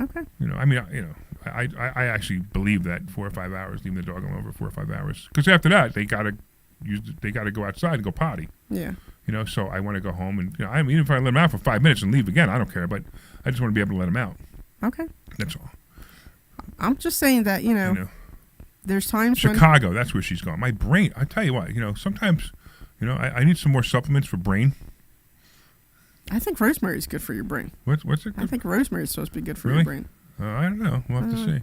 Okay. I actually believe that 4 or 5 hours, leaving the dog alone for 4 or 5 hours, because after that they gotta go outside and go potty. Yeah. So I want to go home and even if I let him out for 5 minutes and leave again, I don't care. But I just want to be able to let him out. Okay. That's all. I'm just saying that there's times Chicago. That's where she's going. My brain. I tell you what. Sometimes, I need some more supplements for brain. I think rosemary is good for your brain. What's it? I think rosemary is supposed to be good for your brain. I don't know. We'll have to see.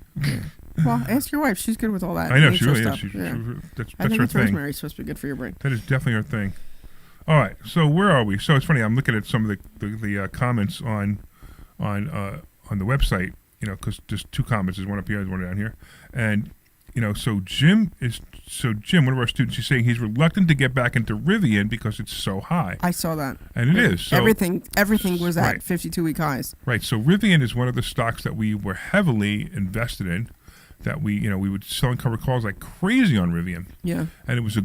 Well, ask your wife. She's good with all that. I know she really is. That's her thing. Rosemary is supposed to be good for your brain. That is definitely her thing. All right. So where are we? So it's funny. I'm looking at some of the comments on the website, because there's two comments. There's one up here, there's one down here, and so Jim, one of our students, he's saying he's reluctant to get back into Rivian because it's so high. I saw that. And it is. So, everything was at 52-week highs. Right. So Rivian is one of the stocks that we were heavily invested in, that we would sell and cover calls like crazy on Rivian. Yeah. And it was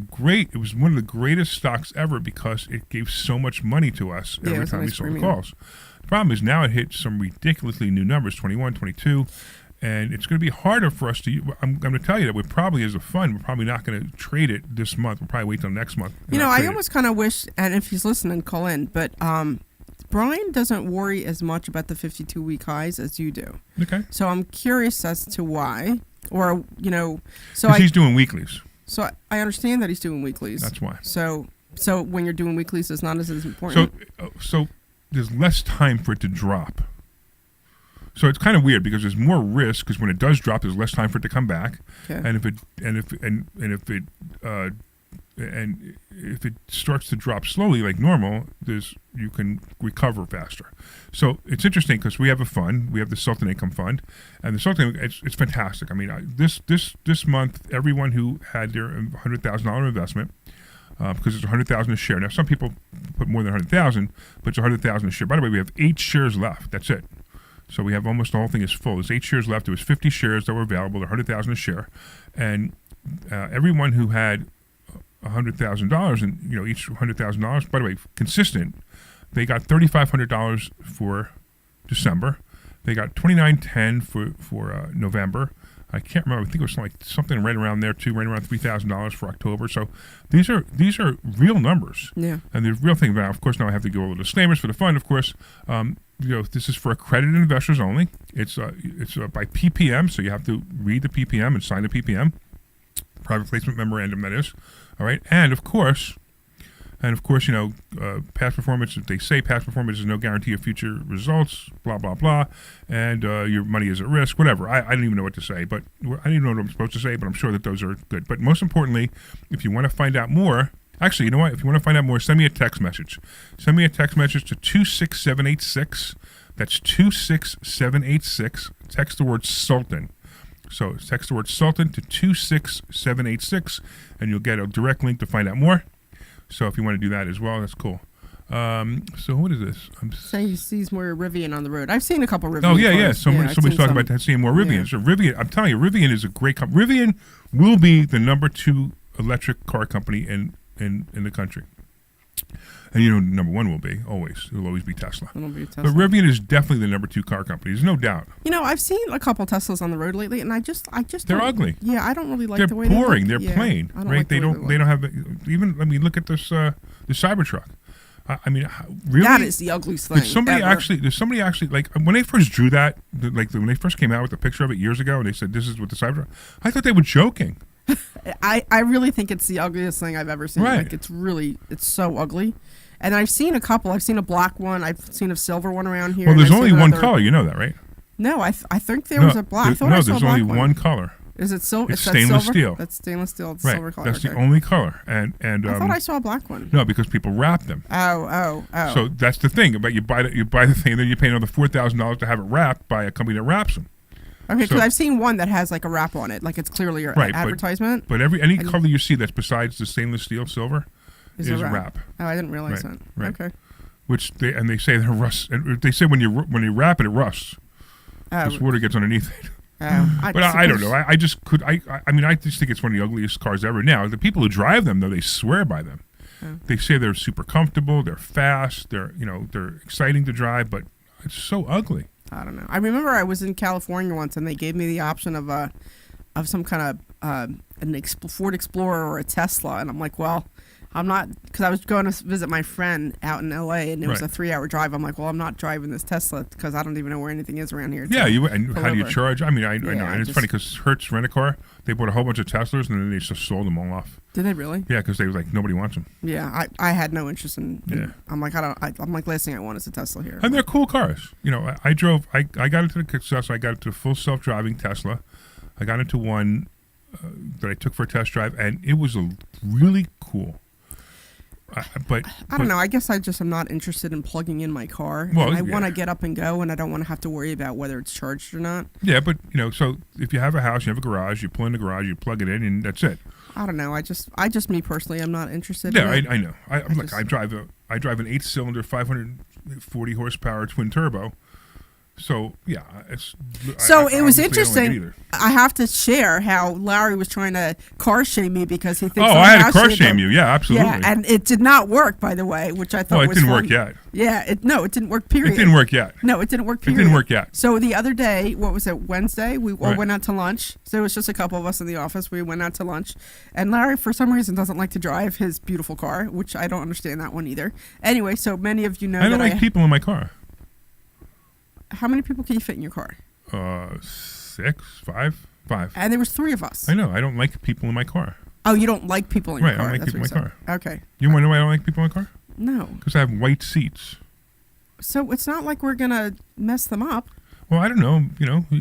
one of the greatest stocks ever because it gave so much money to us every time we sold the calls. The problem is now it hit some ridiculously new numbers, 21, 22. And it's going to be harder for us to. I'm going to tell you that we probably, as a fund, we're probably not going to trade it this month. We'll probably wait till next month. I almost kind of wish, and if he's listening, call in. But Brian doesn't worry as much about the 52-week highs as you do. Okay. So I'm curious as to why, or he's doing weeklies. So I understand that he's doing weeklies. That's why. So when you're doing weeklies, it's not as important. So there's less time for it to drop. So it's kind of weird because there's more risk because when it does drop, there's less time for it to come back. Okay. And if it starts to drop slowly like normal, you can recover faster. So it's interesting because we have a fund, we have the Sultan Income Fund, and the Sultan it's fantastic. I mean, this month, everyone who had their $100,000 investment. Because it's $100,000 a share. Now, some people put more than $100,000, but it's $100,000 a share. By the way, we have 8 shares left. That's it. So we have almost the whole thing is full. There's 8 shares left. There was 50 shares that were available. They're $100,000 a share, and everyone who had $100,000 and each $100,000. By the way, consistent. They got $3,500 for December. They got $2,910 for November. I can't remember. I think it was something right around there too, right around $3,000 for October. So these are real numbers. Yeah. And the real thing. Now, of course, now I have to go over the disclaimers for the fund. Of course, this is for accredited investors only. It's by PPM, so you have to read the PPM and sign the PPM, private placement memorandum. That is, all right. And of course, past performance. They say past performance is no guarantee of future results. Blah blah blah, and your money is at risk. Whatever. I don't even know what to say, but I don't even know what I'm supposed to say. But I'm sure that those are good. But most importantly, if you want to find out more. Actually, you know what? If you want to find out more, send me a text message. Send me a text message to 26786. That's 26786. Text the word Sultan. So text the word Sultan to 26786, and you'll get a direct link to find out more. So if you want to do that as well, that's cool. So what is this? I'm saying he sees more Rivian on the road. I've seen a couple Rivian. Oh yeah. Somebody's talking about seeing more Rivian. Yeah. So Rivian, I'm telling you, Rivian is a great company. Rivian will be the number 2 electric car company in the country. And number 1 will be always. It'll always be Tesla. It'll be Tesla. But Rivian is definitely the number 2 car company. There's no doubt. I've seen a couple Teslas on the road lately, and I just they're ugly. Yeah, I don't really like the way they're boring. they look. They're plain. Right? They don't have even. I mean, look at this the Cybertruck. I mean, really, that is the ugliest thing. Did somebody actually like when they first drew that? When they first came out with the picture of it years ago, and they said this is what the Cybertruck. I thought they were joking. I really think it's the ugliest thing I've ever seen. Right. Like it's so ugly. And I've seen a couple. I've seen a black one. I've seen a silver one around here. Well, there's only one color. You know that, right? No, I think there was a black. There's only one color. Is it silver? It's stainless steel. That's stainless steel. It's right. Silver color. That's the only color. And I thought I saw a black one. No, because people wrap them. Oh. So that's the thing. But you buy the thing, and then you pay another $4,000 to have it wrapped by a company that wraps them. Okay, because I've seen one that has like a wrap on it, like it's clearly your advertisement. But any color you see that's besides the stainless steel silver is a wrap. Oh, I didn't realize that. Right. Okay. Which they say they're rust. And they say when you wrap it, it rusts. This water gets underneath it. But I don't know. I just think it's one of the ugliest cars ever. Now the people who drive them, though, they swear by them. Oh. They say they're super comfortable. They're fast. They're exciting to drive, but it's so ugly. I don't know. I remember I was in California once, and they gave me the option of some kind of Ford Explorer or a Tesla, and I'm like, well, I'm not, because I was going to visit my friend out in L.A. and it was a 3-hour drive. I'm like, well, I'm not driving this Tesla because I don't even know where anything is around here. Yeah, and how do you charge? I mean, I know, and it's funny because Hertz Rent-A-Car, they bought a whole bunch of Teslas and then they just sold them all off. Did they really? Yeah, because they was like nobody wants them. Yeah, I had no interest in. I'm like, last thing I want is a Tesla here. And they're cool cars. I got into the success. I got into a full self-driving Tesla. I got into one that I took for a test drive, and it was really cool. But I don't know. I guess I just am not interested in plugging in my car. Well, and I yeah. want to get up and go, and I don't want to have to worry about whether it's charged or not. Yeah, but so if you have a house, you have a garage, you pull in the garage, you plug it in, and that's it. I don't know. I just me personally, I'm not interested. Yeah, in it. I know. I drive an 8-cylinder, 540 horsepower twin turbo. So yeah, So I it was obviously don't like it interesting. either. I have to share how Larry was trying to car shame me because he thinks. Oh, I had to car shame you. Yeah, absolutely. Yeah, and it did not work, by the way, which I thought Well, it was didn't fun. work yet. Yeah, it didn't work. Period. It didn't work yet. No, it didn't work. Period. It didn't work yet. So the other day, what was it? Wednesday, we all Right. went out to lunch. So it was just a couple of us in the office. We went out to lunch, and Larry, for some reason, doesn't like to drive his beautiful car, which I don't understand that one either. Anyway, so many of you know I don't that like people in my car. How many people can you fit in your car? 6, 5. And there was 3 of us. I know. I don't like people in my car. Oh, you don't like people in your Right, I car? don't like That's people in what my you said. Okay. You want to know why I don't like people in my car? No. Because I have white seats. So it's not like we're gonna mess them up. Well, I don't know.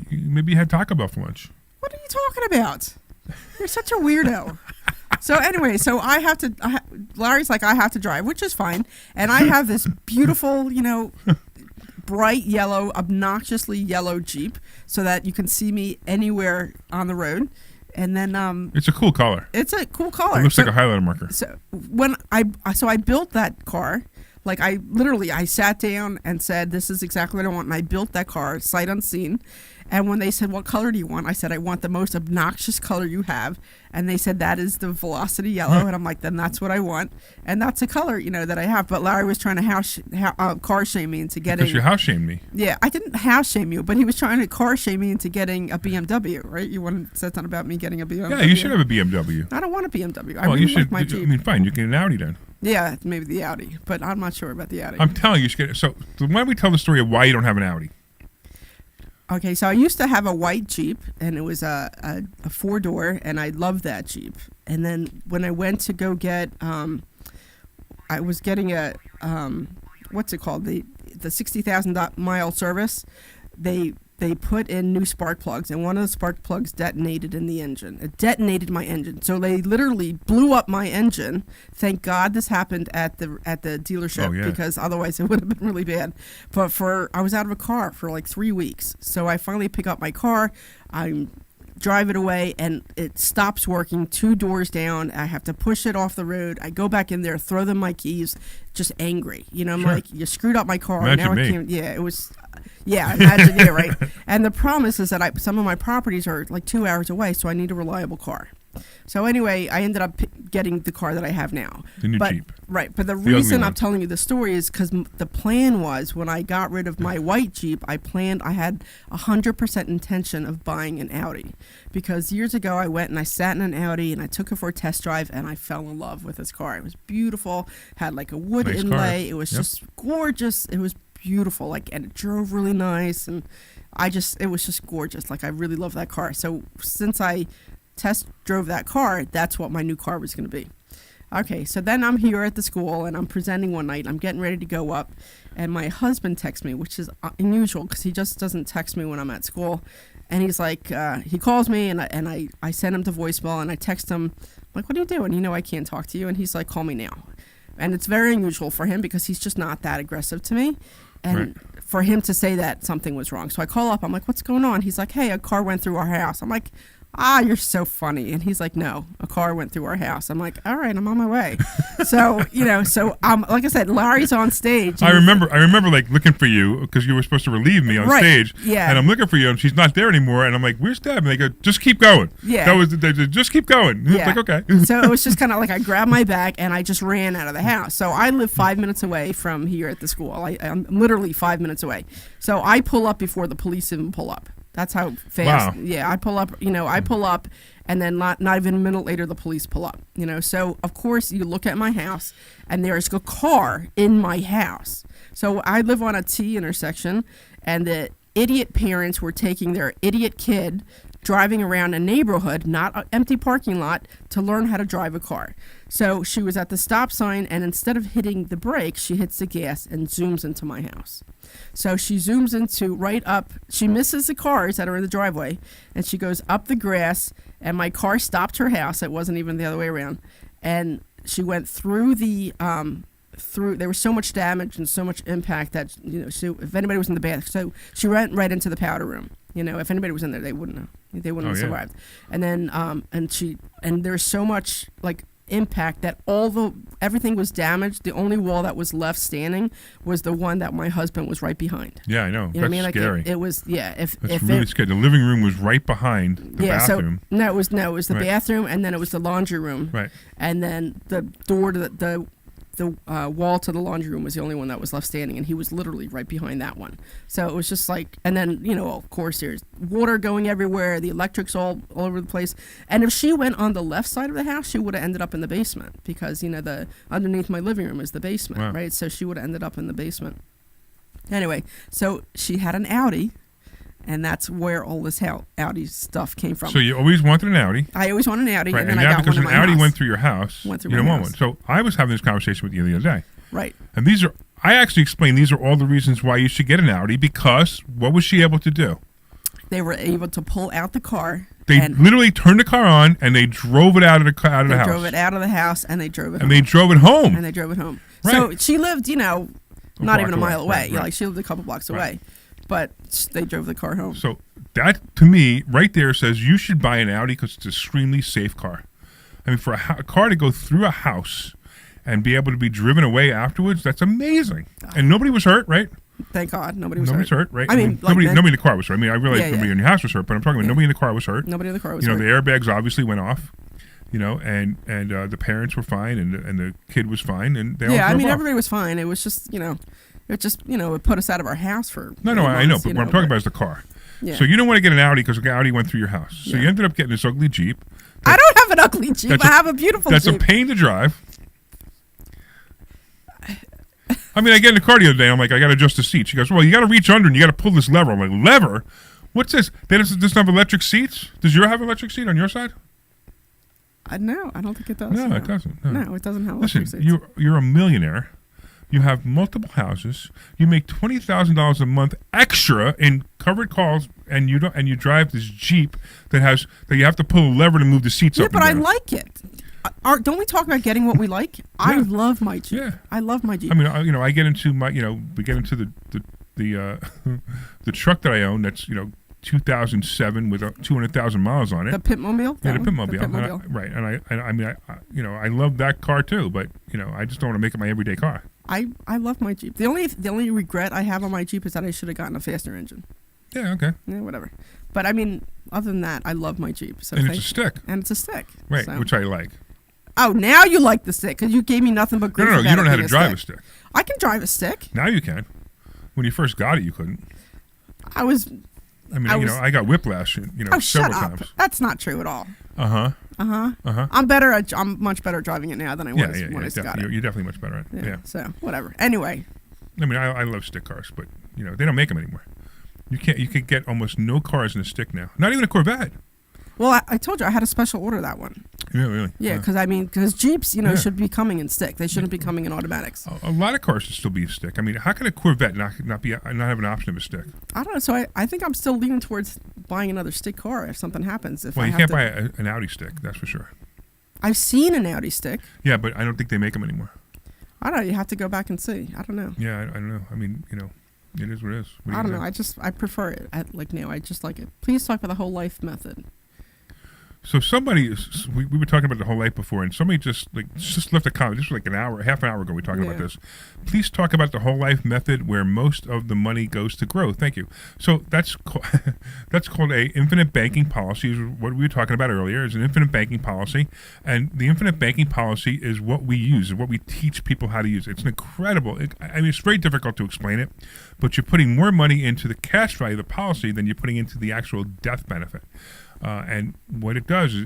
Maybe you had Taco Bell for lunch. What are you talking about? You're such a weirdo. So anyway, so Larry's like, I have to drive, which is fine. And I have this beautiful, bright yellow, obnoxiously yellow Jeep so that you can see me anywhere on the road. And then It's a cool color. it's a cool color. It looks like a highlighter marker. So when I built that car, like I sat down and said, this is exactly what I want. And I built that car sight unseen. And when they said, what color do you want? I said, I want the most obnoxious color you have. And they said, that is the Velocity yellow. And I'm like, then that's what I want. And that's a color, that I have. But Larry was trying to car shame me into getting. Because you house shamed me. Yeah, I didn't house shame you, but he was trying to car shame me into getting a BMW, right? You want to say something about me getting a BMW? Yeah, you should have a BMW. I don't want a BMW. I Well, really you should. like my Jeep. I mean, fine. You can get an Audi then. Yeah, maybe the Audi, but I'm not sure about the Audi. I'm telling you, should get. So why don't we tell the story of why you don't have an Audi? Okay, so I used to have a white Jeep, and it was a 4-door, and I loved that Jeep. And then when I went to go get, I was getting a, what's it called, the 60,000 mile service. They put in new spark plugs, and one of the spark plugs detonated in the engine. It detonated my engine, so they literally blew up my engine. Thank God this happened at the dealership, because otherwise it would have been really bad. But I was out of a car for like 3 weeks, so I finally pick up my car. I drive it away, and it stops working 2 doors down. I have to push it off the road. I go back in there, throw them my keys, just angry. I'm Sure. like, you screwed up my car. Imagine now me. I can't. Yeah, it was. Yeah, imagine, yeah, right. And the problem is that some of my properties are like 2 hours away, so I need a reliable car. So anyway, I ended up getting the car that I have now. The new Jeep. Right, but the ugly reason I'm one. telling you the story is because the plan was when I got rid of my white Jeep, I had 100% intention of buying an Audi. Because years ago, I went and I sat in an Audi and I took it for a test drive and I fell in love with this car. It was beautiful, had like a wood Nice inlay. car. It was Yep. just gorgeous. It was beautiful, and it drove really nice, and it was just gorgeous. Like, I really love that car. So since I test drove that car, that's what my new car was going to be. Okay, so then I'm here at the school and I'm presenting one night. I'm getting ready to go up, and my husband texts me, which is unusual because he just doesn't text me when I'm at school. And he's like, he calls me, and I send him to voicemail, and I text him, like, what are you doing? I can't talk to you. And he's like, call me now. And it's very unusual for him because he's just not that aggressive to me. And Right. for him to say that something was wrong. So I call up. I'm like, what's going on? He's like, hey, a car went through our house. I'm like, you're so funny. And he's like, no, a car went through our house. I'm like, all right, I'm on my way. So, like I said, Larry's on stage. I remember like looking for you because you were supposed to relieve me on Right, stage. yeah. And I'm looking for you and she's not there anymore. And I'm like, where's Deb? And they go, just keep going. Yeah. That was just keep going. Yeah. It's like, okay. So it was just kind of like I grabbed my bag and I just ran out of the house. So I live 5 minutes away from here at the school. I'm literally 5 minutes away. So I pull up before the police even pull up. That's how fast. Wow. Yeah, I pull up. I pull up, and then not even a minute later, the police pull up. So of course you look at my house, and there's a car in my house. So I live on a T intersection, and the idiot parents were taking their idiot kid driving around a neighborhood, not an empty parking lot, to learn how to drive a car. So she was at the stop sign, and instead of hitting the brake, she hits the gas and zooms into my house. So she zooms into right up. She misses the cars that are in the driveway, and she goes up the grass, and my car stopped her house. It wasn't even the other way around. And she went through the through. There was so much damage and so much impact that if anybody was in the bath, so she went right into the powder room. If anybody was in there, they wouldn't have. They wouldn't have survived. And then and there's so much like impact that everything was damaged. The only wall that was left standing was the one that my husband was right behind. Yeah, I know. You know That's what I mean? scary. It was That's really scary. The living room was right behind the bathroom. So it was the bathroom, and then it was the laundry room. Right. And then the door to the wall to the laundry room was the only one that was left standing, and he was literally right behind that one. So it was just like, and then of course there's water going everywhere, the electric's all over the place. And if she went on the left side of the house, she would have ended up in the basement, because the underneath my living room is the basement, right? So she would have ended up in the basement. Anyway, so she had an Audi. And that's where all this Audi stuff came from. So you always wanted an Audi. I always wanted an Audi, right. and then now I got because one in an my Audi house. went through your house, you don't want one. So I was having this conversation with you the other day. Right. And I actually explained these are all the reasons why you should get an Audi, because what was she able to do? They were able to pull out the car. They literally turned the car on and they drove it out of the house. They drove it out of the house and they drove it home. And they drove it home. And they drove it home. Right. So she lived, not even a mile away. Right. Like she lived a couple blocks away. But they drove the car home. So that, to me, right there says you should buy an Audi because it's an extremely safe car. I mean, for a car to go through a house and be able to be driven away afterwards, that's amazing. And nobody was hurt, right? Thank God. Nobody was hurt, right? I mean nobody in the car was hurt. I mean, I realize nobody in the house was hurt, but I'm talking about nobody in the car was hurt. Nobody in the car was hurt. The airbags obviously went off. And the parents were fine, and the kid was fine, and they all drove off. Everybody was fine. It was just, it put us out of our house for No, I know, but what I'm talking about is the car. Yeah. So you don't want to get an Audi because the Audi went through your house. So you ended up getting this ugly Jeep. I don't have an ugly Jeep. I have a beautiful Jeep. That's a pain to drive. I mean, I get in the car the other day, I'm like, I got to adjust the seat. She goes, well, you got to reach under and you got to pull this lever. I'm like, lever? What's this? Does have electric seats? Does yours have electric seat on your side? No, I don't think it does. No, it doesn't. No, it doesn't have electric seats. Listen, you're a millionaire. You have multiple houses. You make $20,000 a month extra in covered calls, and you drive this Jeep that you have to pull a lever to move the seats up. Yeah, but I like it. Don't we talk about getting what we like? Yeah. I love my Jeep. Yeah. I love my Jeep. I mean, I get into we get into the truck that I own. That's 2007 with 200,000 miles on it. The Pitmobile. Yeah, the Pitmobile. Right, and I love that car too. But I just don't want to make it my everyday car. I love my Jeep. The only regret I have on my Jeep is that I should have gotten a faster engine. Yeah. Okay. Yeah. Whatever. But I mean, other than that, I love my Jeep. So and it's a stick. And it's a stick. Right, so. Which I like. Oh, now you like the stick because you gave me nothing but grief. No, you don't know how to drive a stick. I can drive a stick. Now you can. When you first got it, you couldn't. I I got whiplash. Several times. That's not true at all. I'm I'm much better driving it now than I was when I got it. You're definitely much better at it. Yeah. So whatever. Anyway. I mean, I love stick cars, but they don't make them anymore. You could get almost no cars in a stick now. Not even a Corvette. Well, I told you I had a special order that one. Yeah, really? Yeah, because Jeeps, should be coming in stick. They shouldn't be coming in automatics. A lot of cars should still be a stick. I mean, how can a Corvette not have an option of a stick? I don't know. So I think I'm still leaning towards buying another stick car if something happens. You can't buy an Audi stick, that's for sure. I've seen an Audi stick. Yeah, but I don't think they make them anymore. I don't know. You have to go back and see. I don't know. Yeah, I don't know. I mean, it is what it is. I don't know. I prefer it. I just like it. Please talk about the whole life method. So we were talking about the whole life before, and somebody just left a comment. This was like half an hour ago. We were talking about this. Please talk about the whole life method, where most of the money goes to grow. Thank you. So that's called a infinite banking policy. Is what we were talking about earlier. Is an infinite banking policy, and the infinite banking policy is what we use, is what we teach people how to use. It's an incredible. It's very difficult to explain it, but you're putting more money into the cash value of the policy than you're putting into the actual death benefit. And what it does is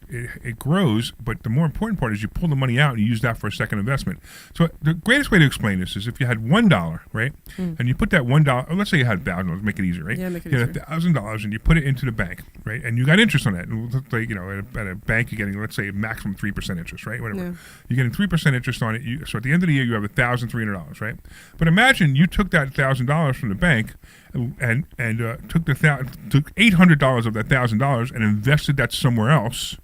it grows, but the more important part is you pull the money out and you use that for a second investment. So the greatest way to explain this is if you had $1, right, and you put that $1, let's say you had $1,000, make it easier, right? Yeah, make it you easier. had $1,000 and you put it into the bank, right, and you got interest on that. And like, at a bank you're getting, let's say, a maximum 3% interest, right, whatever. Yeah. You're getting 3% interest on it. So at the end of the year you have $1,300, right? But imagine you took that $1,000 from the bank and took $800 of that $1,000 and invested that somewhere else.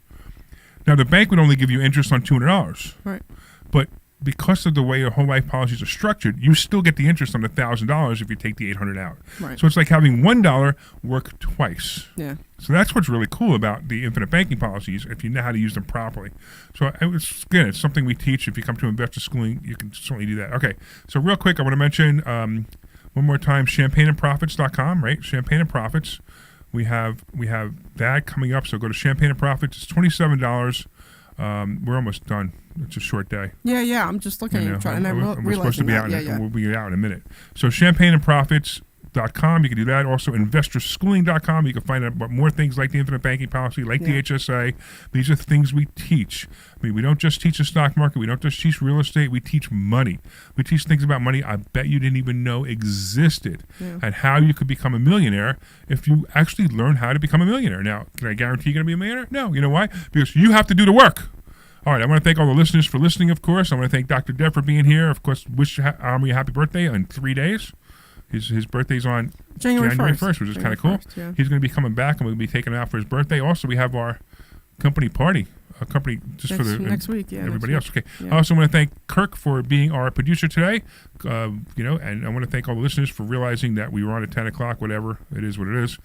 Now, the bank would only give you interest on $200. Right. But because of the way your whole life policies are structured, you still get the interest on the $1,000 if you take the $800 out. Right. So it's like having $1 work twice. Yeah. So that's what's really cool about the infinite banking policies if you know how to use them properly. So it's something we teach. If you come to investor schooling, you can certainly do that. Okay. So real quick, I want to mention one more time, champagneandprofits.com, right? Champagne and Profits. We have that coming up. So go to Champagne and Profits. It's $27. We're almost done. It's a short day. Yeah. I'm just looking and trying. We're supposed to be out. We'll be out in a minute. So champagneandprofits.com. You can do that. Also, investorschooling.com. You can find out about more things like the infinite banking policy, like the HSA. These are things we teach. I mean, we don't just teach the stock market. We don't just teach real estate. We teach money. We teach things about money I bet you didn't even know existed, and how you could become a millionaire if you actually learn how to become a millionaire. Now, can I guarantee you're going to be a millionaire? No. You know why? Because you have to do the work. All right, I want to thank all the listeners for listening, of course. I want to thank Dr. Deb for being here. Of course, wish Omri a happy birthday in 3 days. His birthday's on January 1st, which is kind of cool. Yeah. He's going to be coming back, and we'll be taking him out for his birthday. Also, we have our company party, for next week. Yeah, everybody else. Okay. Yeah. I also want to thank Kirk for being our producer today. And I want to thank all the listeners for realizing that we were on at 10 o'clock. Whatever it is, what it is.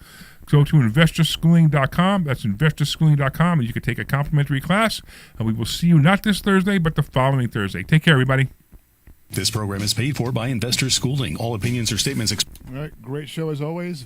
Go to investorschooling.com. That's investorschooling.com, and you can take a complimentary class. And we will see you not this Thursday, but the following Thursday. Take care, everybody. This program is paid for by Investor Schooling. All opinions or statements All right, great show as always.